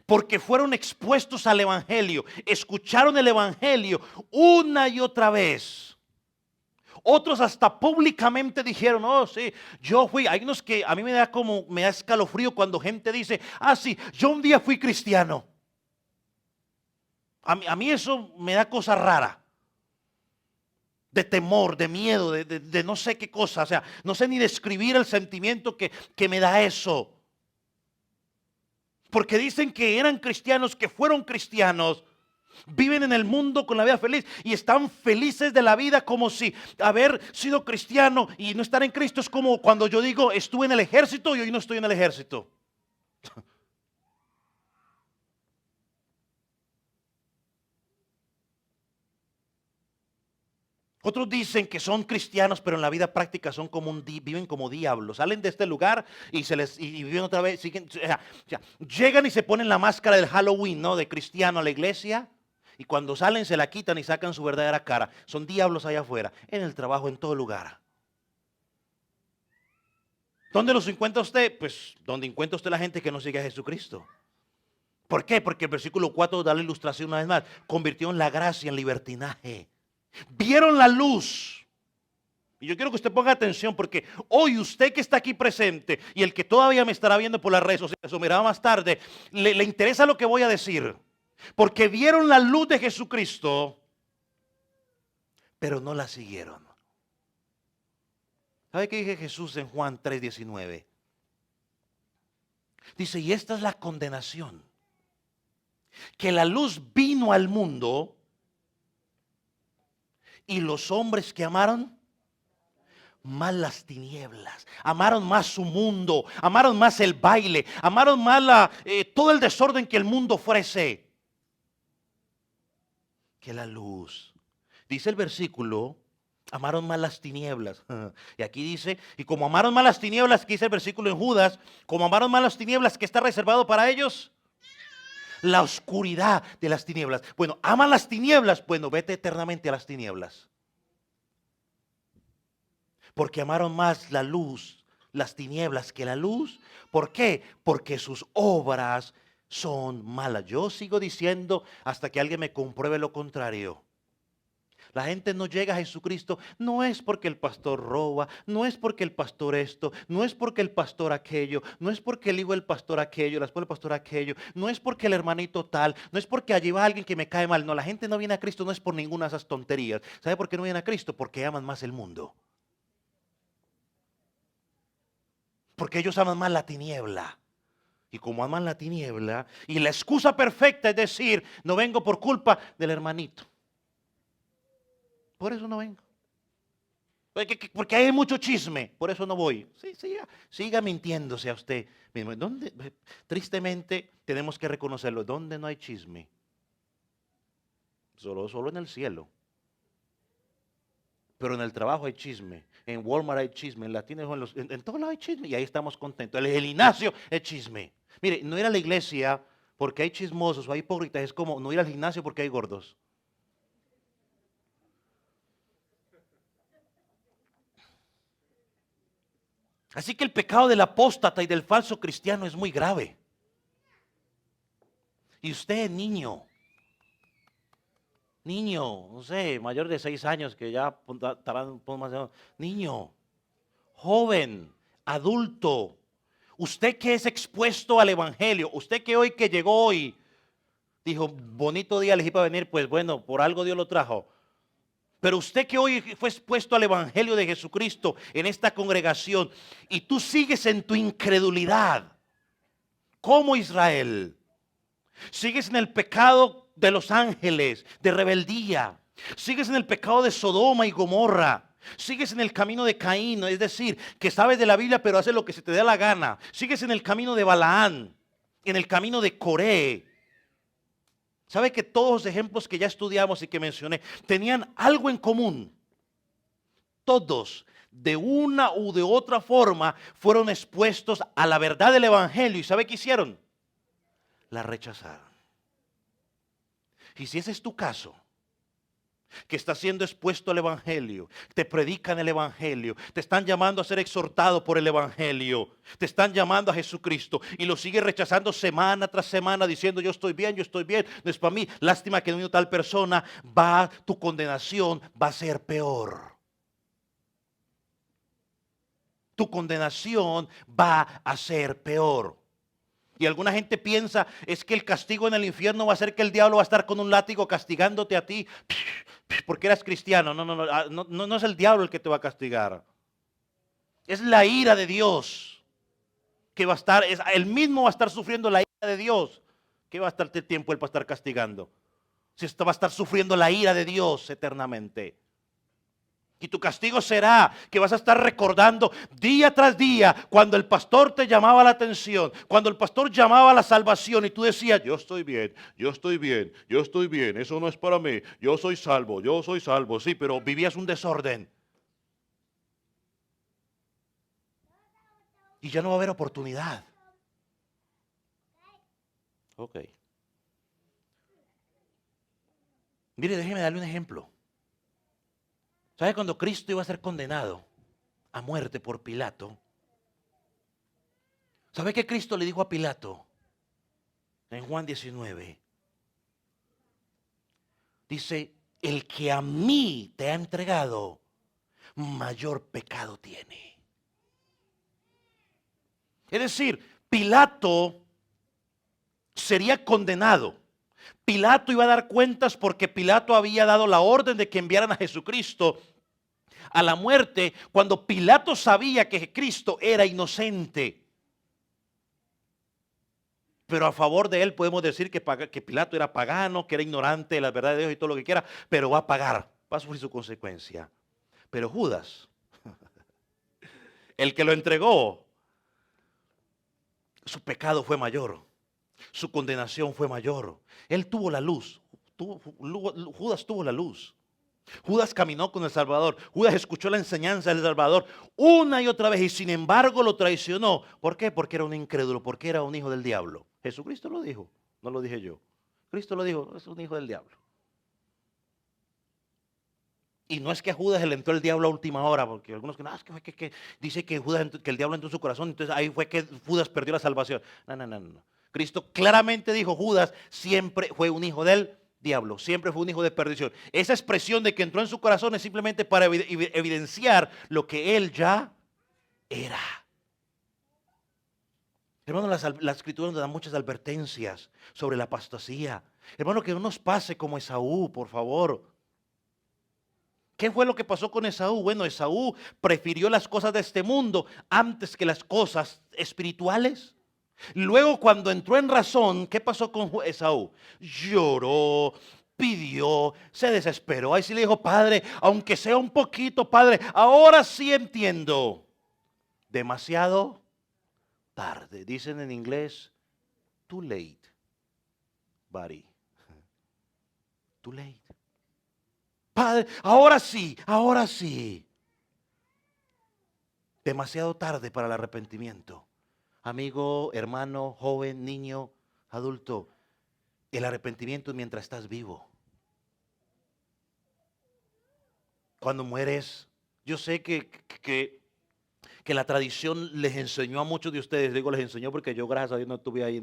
porque fueron expuestos al Evangelio, escucharon el Evangelio una y otra vez. Otros hasta públicamente dijeron, oh sí, yo fui. Hay unos que a mí me da escalofrío cuando gente dice, ah sí, yo un día fui cristiano. A mí eso me da cosa rara. De temor, de miedo, de no sé qué cosa. O sea, no sé ni describir el sentimiento que me da eso. Porque dicen que eran cristianos, que fueron cristianos, viven en el mundo con la vida feliz y están felices de la vida, como si haber sido cristiano y no estar en Cristo es como cuando yo digo estuve en el ejército y hoy no estoy en el ejército. Otros dicen que son cristianos, pero en la vida práctica son viven como diablos. Salen de este lugar y viven otra vez. Llegan y se ponen la máscara del Halloween, ¿no? De cristiano a la iglesia. Y cuando salen se la quitan y sacan su verdadera cara. Son diablos allá afuera, en el trabajo, en todo lugar. ¿Dónde los encuentra usted? Pues donde encuentra usted la gente que no sigue a Jesucristo. ¿Por qué? Porque el versículo 4 da la ilustración una vez más. Convirtió en la gracia en libertinaje. Vieron la luz. Y yo quiero que usted ponga atención porque hoy usted que está aquí presente y el que todavía me estará viendo por las redes sociales o mirará más tarde, le interesa lo que voy a decir. Porque vieron la luz de Jesucristo, pero no la siguieron. ¿Sabe qué dice Jesús en Juan 3:19? Dice, y esta es la condenación, que la luz vino al mundo y los hombres que amaron más las tinieblas, amaron más su mundo, amaron más el baile, amaron más todo el desorden que el mundo ofrece, que la luz. Dice el versículo, amaron más las tinieblas. Y aquí dice, y como amaron más las tinieblas, que dice el versículo en Judas, como amaron más las tinieblas, que está reservado para ellos, la oscuridad de las tinieblas. Bueno, aman las tinieblas, bueno, vete eternamente a las tinieblas. Porque amaron más la luz, las tinieblas que la luz. ¿Por qué? Porque sus obras son malas. Yo sigo diciendo hasta que alguien me compruebe lo contrario. La gente no llega a Jesucristo, no es porque el pastor roba, no es porque el pastor esto, no es porque el pastor aquello, no es porque el hijo del pastor aquello, la esposa del pastor aquello, no es porque el hermanito tal, no es porque allí va alguien que me cae mal. No, la gente no viene a Cristo, no es por ninguna de esas tonterías. ¿Sabe por qué no viene a Cristo? Porque aman más el mundo. Porque ellos aman más la tiniebla. Y como aman la tiniebla, y la excusa perfecta es decir, no vengo por culpa del hermanito. Por eso no vengo. Porque hay mucho chisme, por eso no voy. Sí, siga mintiéndose a usted mismo. Tristemente tenemos que reconocerlo. ¿Dónde no hay chisme? Solo en el cielo. Pero en el trabajo hay chisme, en Walmart hay chisme, en Latinos, en todos lados hay chisme y ahí estamos contentos. El gimnasio es chisme. Mire, no ir a la iglesia porque hay chismosos o hay hipócritas es como no ir al gimnasio porque hay gordos. Así que el pecado del apóstata y del falso cristiano es muy grave. Y usted, niño, no sé, mayor de 6 años que ya estarán un poco más, niño, joven, adulto, usted que es expuesto al evangelio, usted que hoy que llegó hoy dijo, bonito día elegí para venir, pues bueno, por algo Dios lo trajo. Pero usted que hoy fue expuesto al evangelio de Jesucristo en esta congregación y tú sigues en tu incredulidad, como Israel, sigues en el pecado de los ángeles, de rebeldía, sigues en el pecado de Sodoma y Gomorra. Sigues en el camino de Caín, es decir, que sabes de la Biblia pero haces lo que se te dé la gana. Sigues en el camino de Balaán, en el camino de Coré. ¿Sabe que todos los ejemplos que ya estudiamos y que mencioné tenían algo en común? Todos, de una u de otra forma, fueron expuestos a la verdad del evangelio. ¿Y sabe qué hicieron? La rechazaron. Y si ese es tu caso, que está siendo expuesto al evangelio, te predican el evangelio, te están llamando a ser exhortado por el evangelio, te están llamando a Jesucristo y lo sigues rechazando semana tras semana diciendo yo estoy bien, no es para mí, lástima que no vino tal persona, tu condenación va a ser peor. Tu condenación va a ser peor. Y alguna gente piensa es que el castigo en el infierno va a ser que el diablo va a estar con un látigo castigándote a ti porque eras cristiano. No es el diablo el que te va a castigar. Es la ira de Dios que va a estar, él mismo va a estar sufriendo la ira de Dios. ¿Qué va a estar tiempo él para estar castigando? Si va a estar sufriendo la ira de Dios eternamente. Y tu castigo será que vas a estar recordando día tras día cuando el pastor te llamaba la atención, cuando el pastor llamaba a la salvación y tú decías, yo estoy bien, eso no es para mí, yo soy salvo, sí, pero vivías un desorden. Y ya no va a haber oportunidad. Ok. Mire, déjeme darle un ejemplo. ¿Sabe cuando Cristo iba a ser condenado a muerte por Pilato? ¿Sabe qué Cristo le dijo a Pilato? En Juan 19. Dice, el que a mí te ha entregado, mayor pecado tiene. Es decir, Pilato sería condenado. Pilato iba a dar cuentas porque Pilato había dado la orden de que enviaran a Jesucristo a la muerte cuando Pilato sabía que Cristo era inocente. Pero a favor de él podemos decir que Pilato era pagano, que era ignorante de la verdad de Dios y todo lo que quiera, pero va a pagar, va a sufrir su consecuencia. Pero Judas, el que lo entregó, su pecado fue mayor, su condenación fue mayor. Él tuvo la luz, Judas tuvo la luz. Judas caminó con el Salvador. Judas escuchó la enseñanza del Salvador una y otra vez y sin embargo lo traicionó. ¿Por qué? Porque era un incrédulo, porque era un hijo del diablo. Jesucristo lo dijo, no lo dije yo. Cristo lo dijo, es un hijo del diablo. Y no es que a Judas le entró el diablo a última hora, porque algunos que dice que el diablo entró en su corazón, entonces ahí fue que Judas perdió la salvación. No. Cristo claramente dijo, Judas siempre fue un hijo del diablo, siempre fue un hijo de perdición. Esa expresión de que entró en su corazón es simplemente para evidenciar lo que él ya era. Hermano, la escritura nos da muchas advertencias sobre la apostasía. Hermano, que no nos pase como Esaú, por favor. ¿Qué fue lo que pasó con Esaú? Bueno, Esaú prefirió las cosas de este mundo antes que las cosas espirituales. Luego, cuando entró en razón, ¿qué pasó con Esaú? Lloró, pidió, se desesperó. Ahí sí le dijo, Padre, aunque sea un poquito, Padre, ahora sí entiendo. Demasiado tarde. Dicen en inglés, too late, buddy. Too late. Padre, ahora sí, ahora sí. Demasiado tarde para el arrepentimiento. Amigo, hermano, joven, niño, adulto, el arrepentimiento es mientras estás vivo. Cuando mueres, yo sé que la tradición les enseñó a muchos de ustedes, digo les enseñó porque yo gracias a Dios no estuve ahí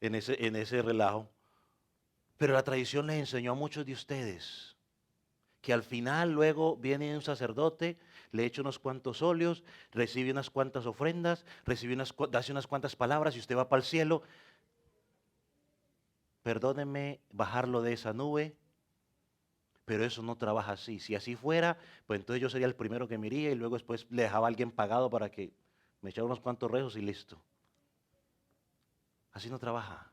en ese relajo, pero la tradición les enseñó a muchos de ustedes que al final luego viene un sacerdote, le echa unos cuantos óleos, recibe unas cuantas ofrendas, hace unas cuantas palabras y usted va para el cielo. Perdóneme bajarlo de esa nube, pero eso no trabaja así. Si así fuera, pues entonces yo sería el primero que me iría y luego después le dejaba a alguien pagado para que me echara unos cuantos rezos y listo. Así no trabaja.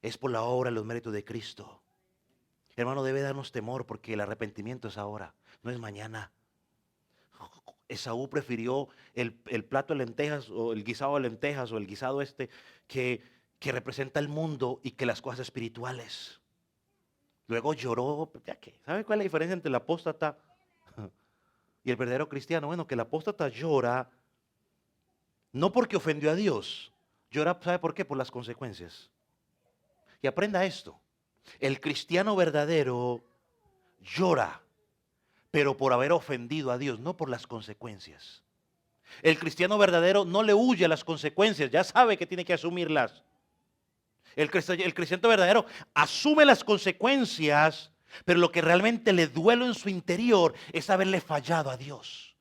Es por la obra y los méritos de Cristo. Hermano, debe darnos temor porque el arrepentimiento es ahora, no es mañana. Esaú prefirió el plato de lentejas o el guisado de lentejas o el guisado que representa el mundo y que las cosas espirituales. Luego lloró, ¿ya qué? ¿Sabe cuál es la diferencia entre el apóstata y el verdadero cristiano? Bueno, que el apóstata llora no porque ofendió a Dios, llora, ¿sabe por qué? Por las consecuencias. Y aprenda esto, el cristiano verdadero llora, pero por haber ofendido a Dios, no por las consecuencias. El cristiano verdadero no le huye a las consecuencias, ya sabe que tiene que asumirlas. El cristiano verdadero asume las consecuencias, pero lo que realmente le duele en su interior es haberle fallado a Dios.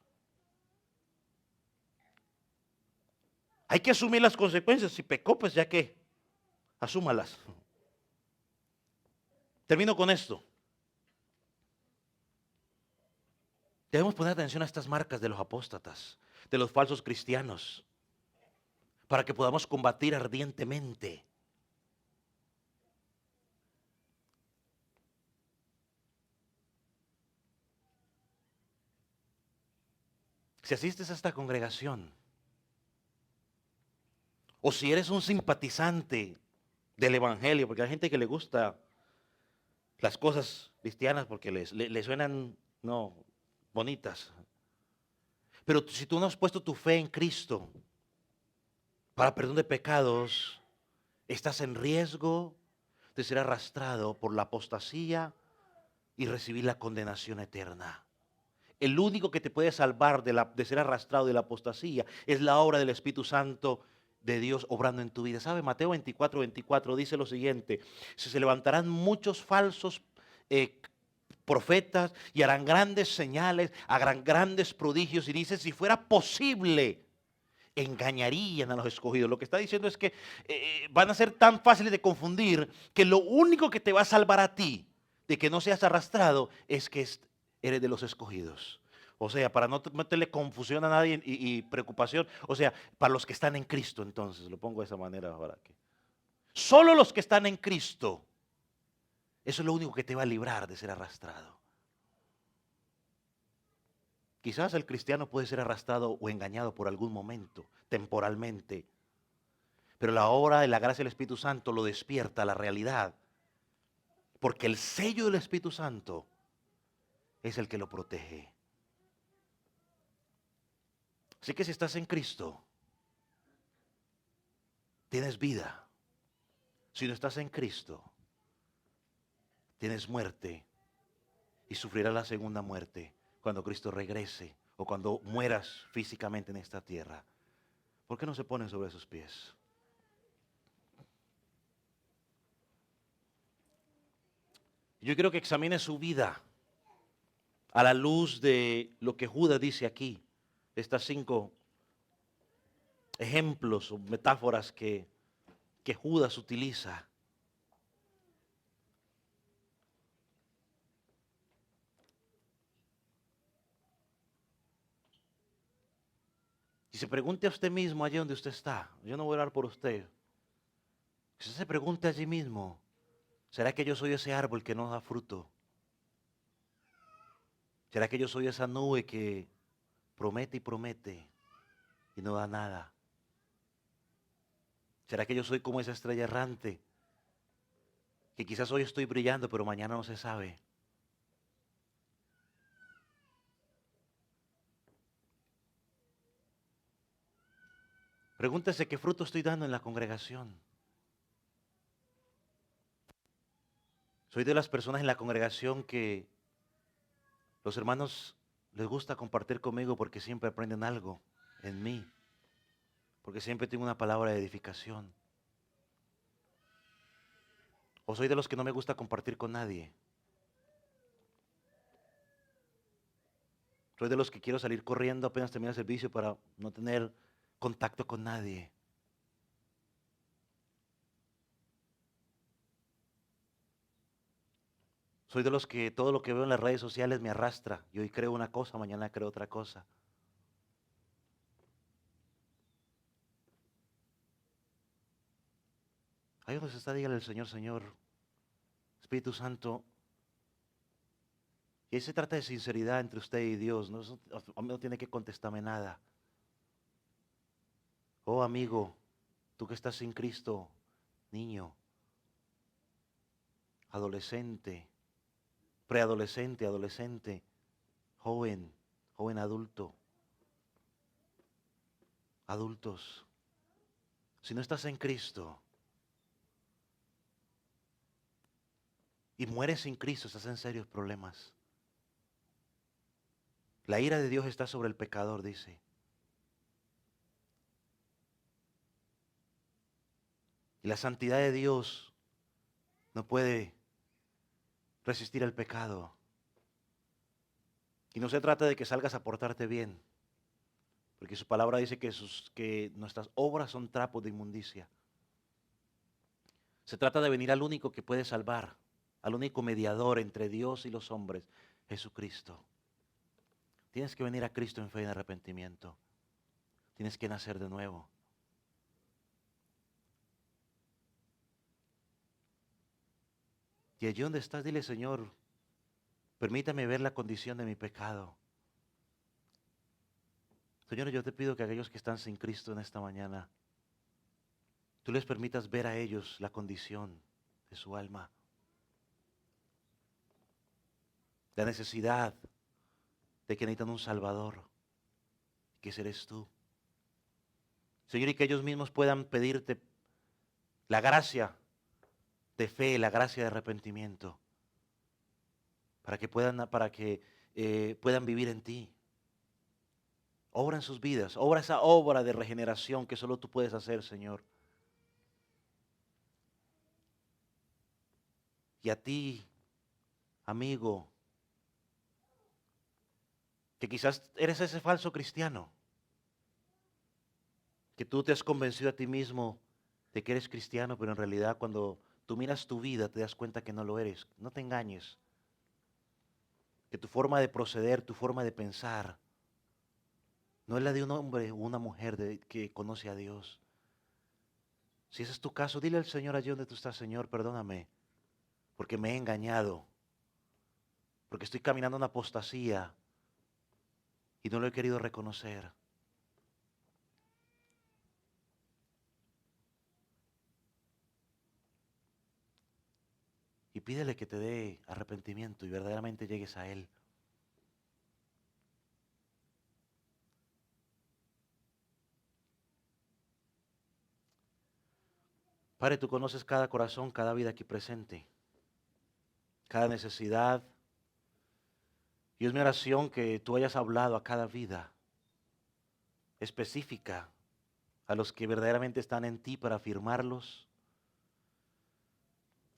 Hay que asumir las consecuencias. Si pecó, pues ya que asúmalas. Termino con esto. Debemos poner atención a estas marcas de los apóstatas, de los falsos cristianos, para que podamos combatir ardientemente. Si asistes a esta congregación, o si eres un simpatizante del evangelio, porque hay gente que le gusta las cosas cristianas porque le suenan, no, bonitas. Pero si tú no has puesto tu fe en Cristo para perdón de pecados, estás en riesgo de ser arrastrado por la apostasía y recibir la condenación eterna. El único que te puede salvar de ser arrastrado de la apostasía es la obra del Espíritu Santo de Dios obrando en tu vida. ¿Sabe? Mateo 24 dice lo siguiente: se levantarán muchos falsos profetas y harán grandes señales, harán grandes prodigios. Y dice, si fuera posible, engañarían a los escogidos. Lo que está diciendo es que van a ser tan fáciles de confundir que lo único que te va a salvar a ti de que no seas arrastrado es que eres de los escogidos. O sea, para no meterle confusión a nadie y preocupación, o sea, para los que están en Cristo, entonces, lo pongo de esa manera ahora. Solo los que están en Cristo, eso es lo único que te va a librar de ser arrastrado. Quizás el cristiano puede ser arrastrado o engañado por algún momento, temporalmente, pero la obra de la gracia del Espíritu Santo lo despierta a la realidad, porque el sello del Espíritu Santo es el que lo protege. Así que si estás en Cristo, tienes vida. Si no estás en Cristo, tienes muerte y sufrirás la segunda muerte cuando Cristo regrese o cuando mueras físicamente en esta tierra. ¿Por qué no se ponen sobre sus pies? Yo quiero que examine su vida a la luz de lo que Judas dice aquí, estas 5 ejemplos o metáforas que Judas utiliza. Y se pregunte a usted mismo allí donde usted está. Yo no voy a orar por usted. Que usted se pregunte allí mismo, ¿Será que yo soy ese árbol que no da fruto? ¿Será que yo soy esa nube que promete y promete y no da nada? ¿Será que yo soy como esa estrella errante que quizás hoy estoy brillando, pero mañana no se sabe? Pregúntese qué fruto estoy dando en la congregación. Soy de las personas en la congregación que los hermanos les gusta compartir conmigo porque siempre aprenden algo en mí, porque siempre tengo una palabra de edificación. O soy de los que no me gusta compartir con nadie. Soy de los que quiero salir corriendo apenas termina el servicio para no tener contacto con nadie. Soy de los que todo lo que veo en las redes sociales me arrastra. Y hoy creo una cosa, mañana creo otra cosa. Ahí donde está, dígale al Señor, Señor, Espíritu Santo. Y ahí se trata de sinceridad entre usted y Dios. No, a mí no tiene que contestarme nada. Oh amigo, tú que estás sin Cristo, niño, adolescente, preadolescente, adolescente, joven, joven adulto, adultos. Si no estás en Cristo y mueres sin Cristo, estás en serios problemas. La ira de Dios está sobre el pecador, dice. Y la santidad de Dios no puede resistir al pecado. Y no se trata de que salgas a portarte bien, porque su palabra dice que nuestras obras son trapos de inmundicia. Se trata de venir al único que puede salvar, al único mediador entre Dios y los hombres, Jesucristo. Tienes que venir a Cristo en fe y en arrepentimiento. Tienes que nacer de nuevo. Y allí donde estás, dile, Señor, permítame ver la condición de mi pecado. Señor, yo te pido que aquellos que están sin Cristo en esta mañana, tú les permitas ver a ellos la condición de su alma, la necesidad de que necesitan un Salvador, que ese eres tú. Señor, y que ellos mismos puedan pedirte la gracia de fe, la gracia de arrepentimiento, para que puedan vivir en ti. Obra en sus vidas, obra esa obra de regeneración que solo tú puedes hacer, Señor. Y a ti, amigo, que quizás eres ese falso cristiano, que tú te has convencido a ti mismo de que eres cristiano, pero en realidad cuando tú miras tu vida te das cuenta que no lo eres. No te engañes. Que tu forma de proceder, tu forma de pensar, no es la de un hombre o una mujer que conoce a Dios. Si ese es tu caso, dile al Señor allí donde tú estás, Señor, perdóname, porque me he engañado, porque estoy caminando en apostasía y no lo he querido reconocer. Y pídele que te dé arrepentimiento y verdaderamente llegues a Él. Padre, tú conoces cada corazón, cada vida aquí presente, cada necesidad. Y es mi oración que tú hayas hablado a cada vida específica, a los que verdaderamente están en ti para afirmarlos,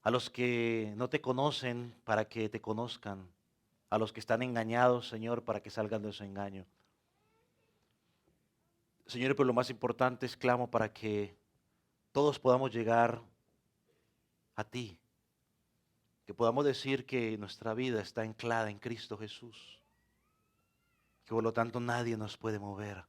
a los que no te conocen para que te conozcan, a los que están engañados, Señor, para que salgan de su engaño. Señor, pero lo más importante es clamo para que todos podamos llegar a ti, que podamos decir que nuestra vida está anclada en Cristo Jesús, que por lo tanto nadie nos puede mover.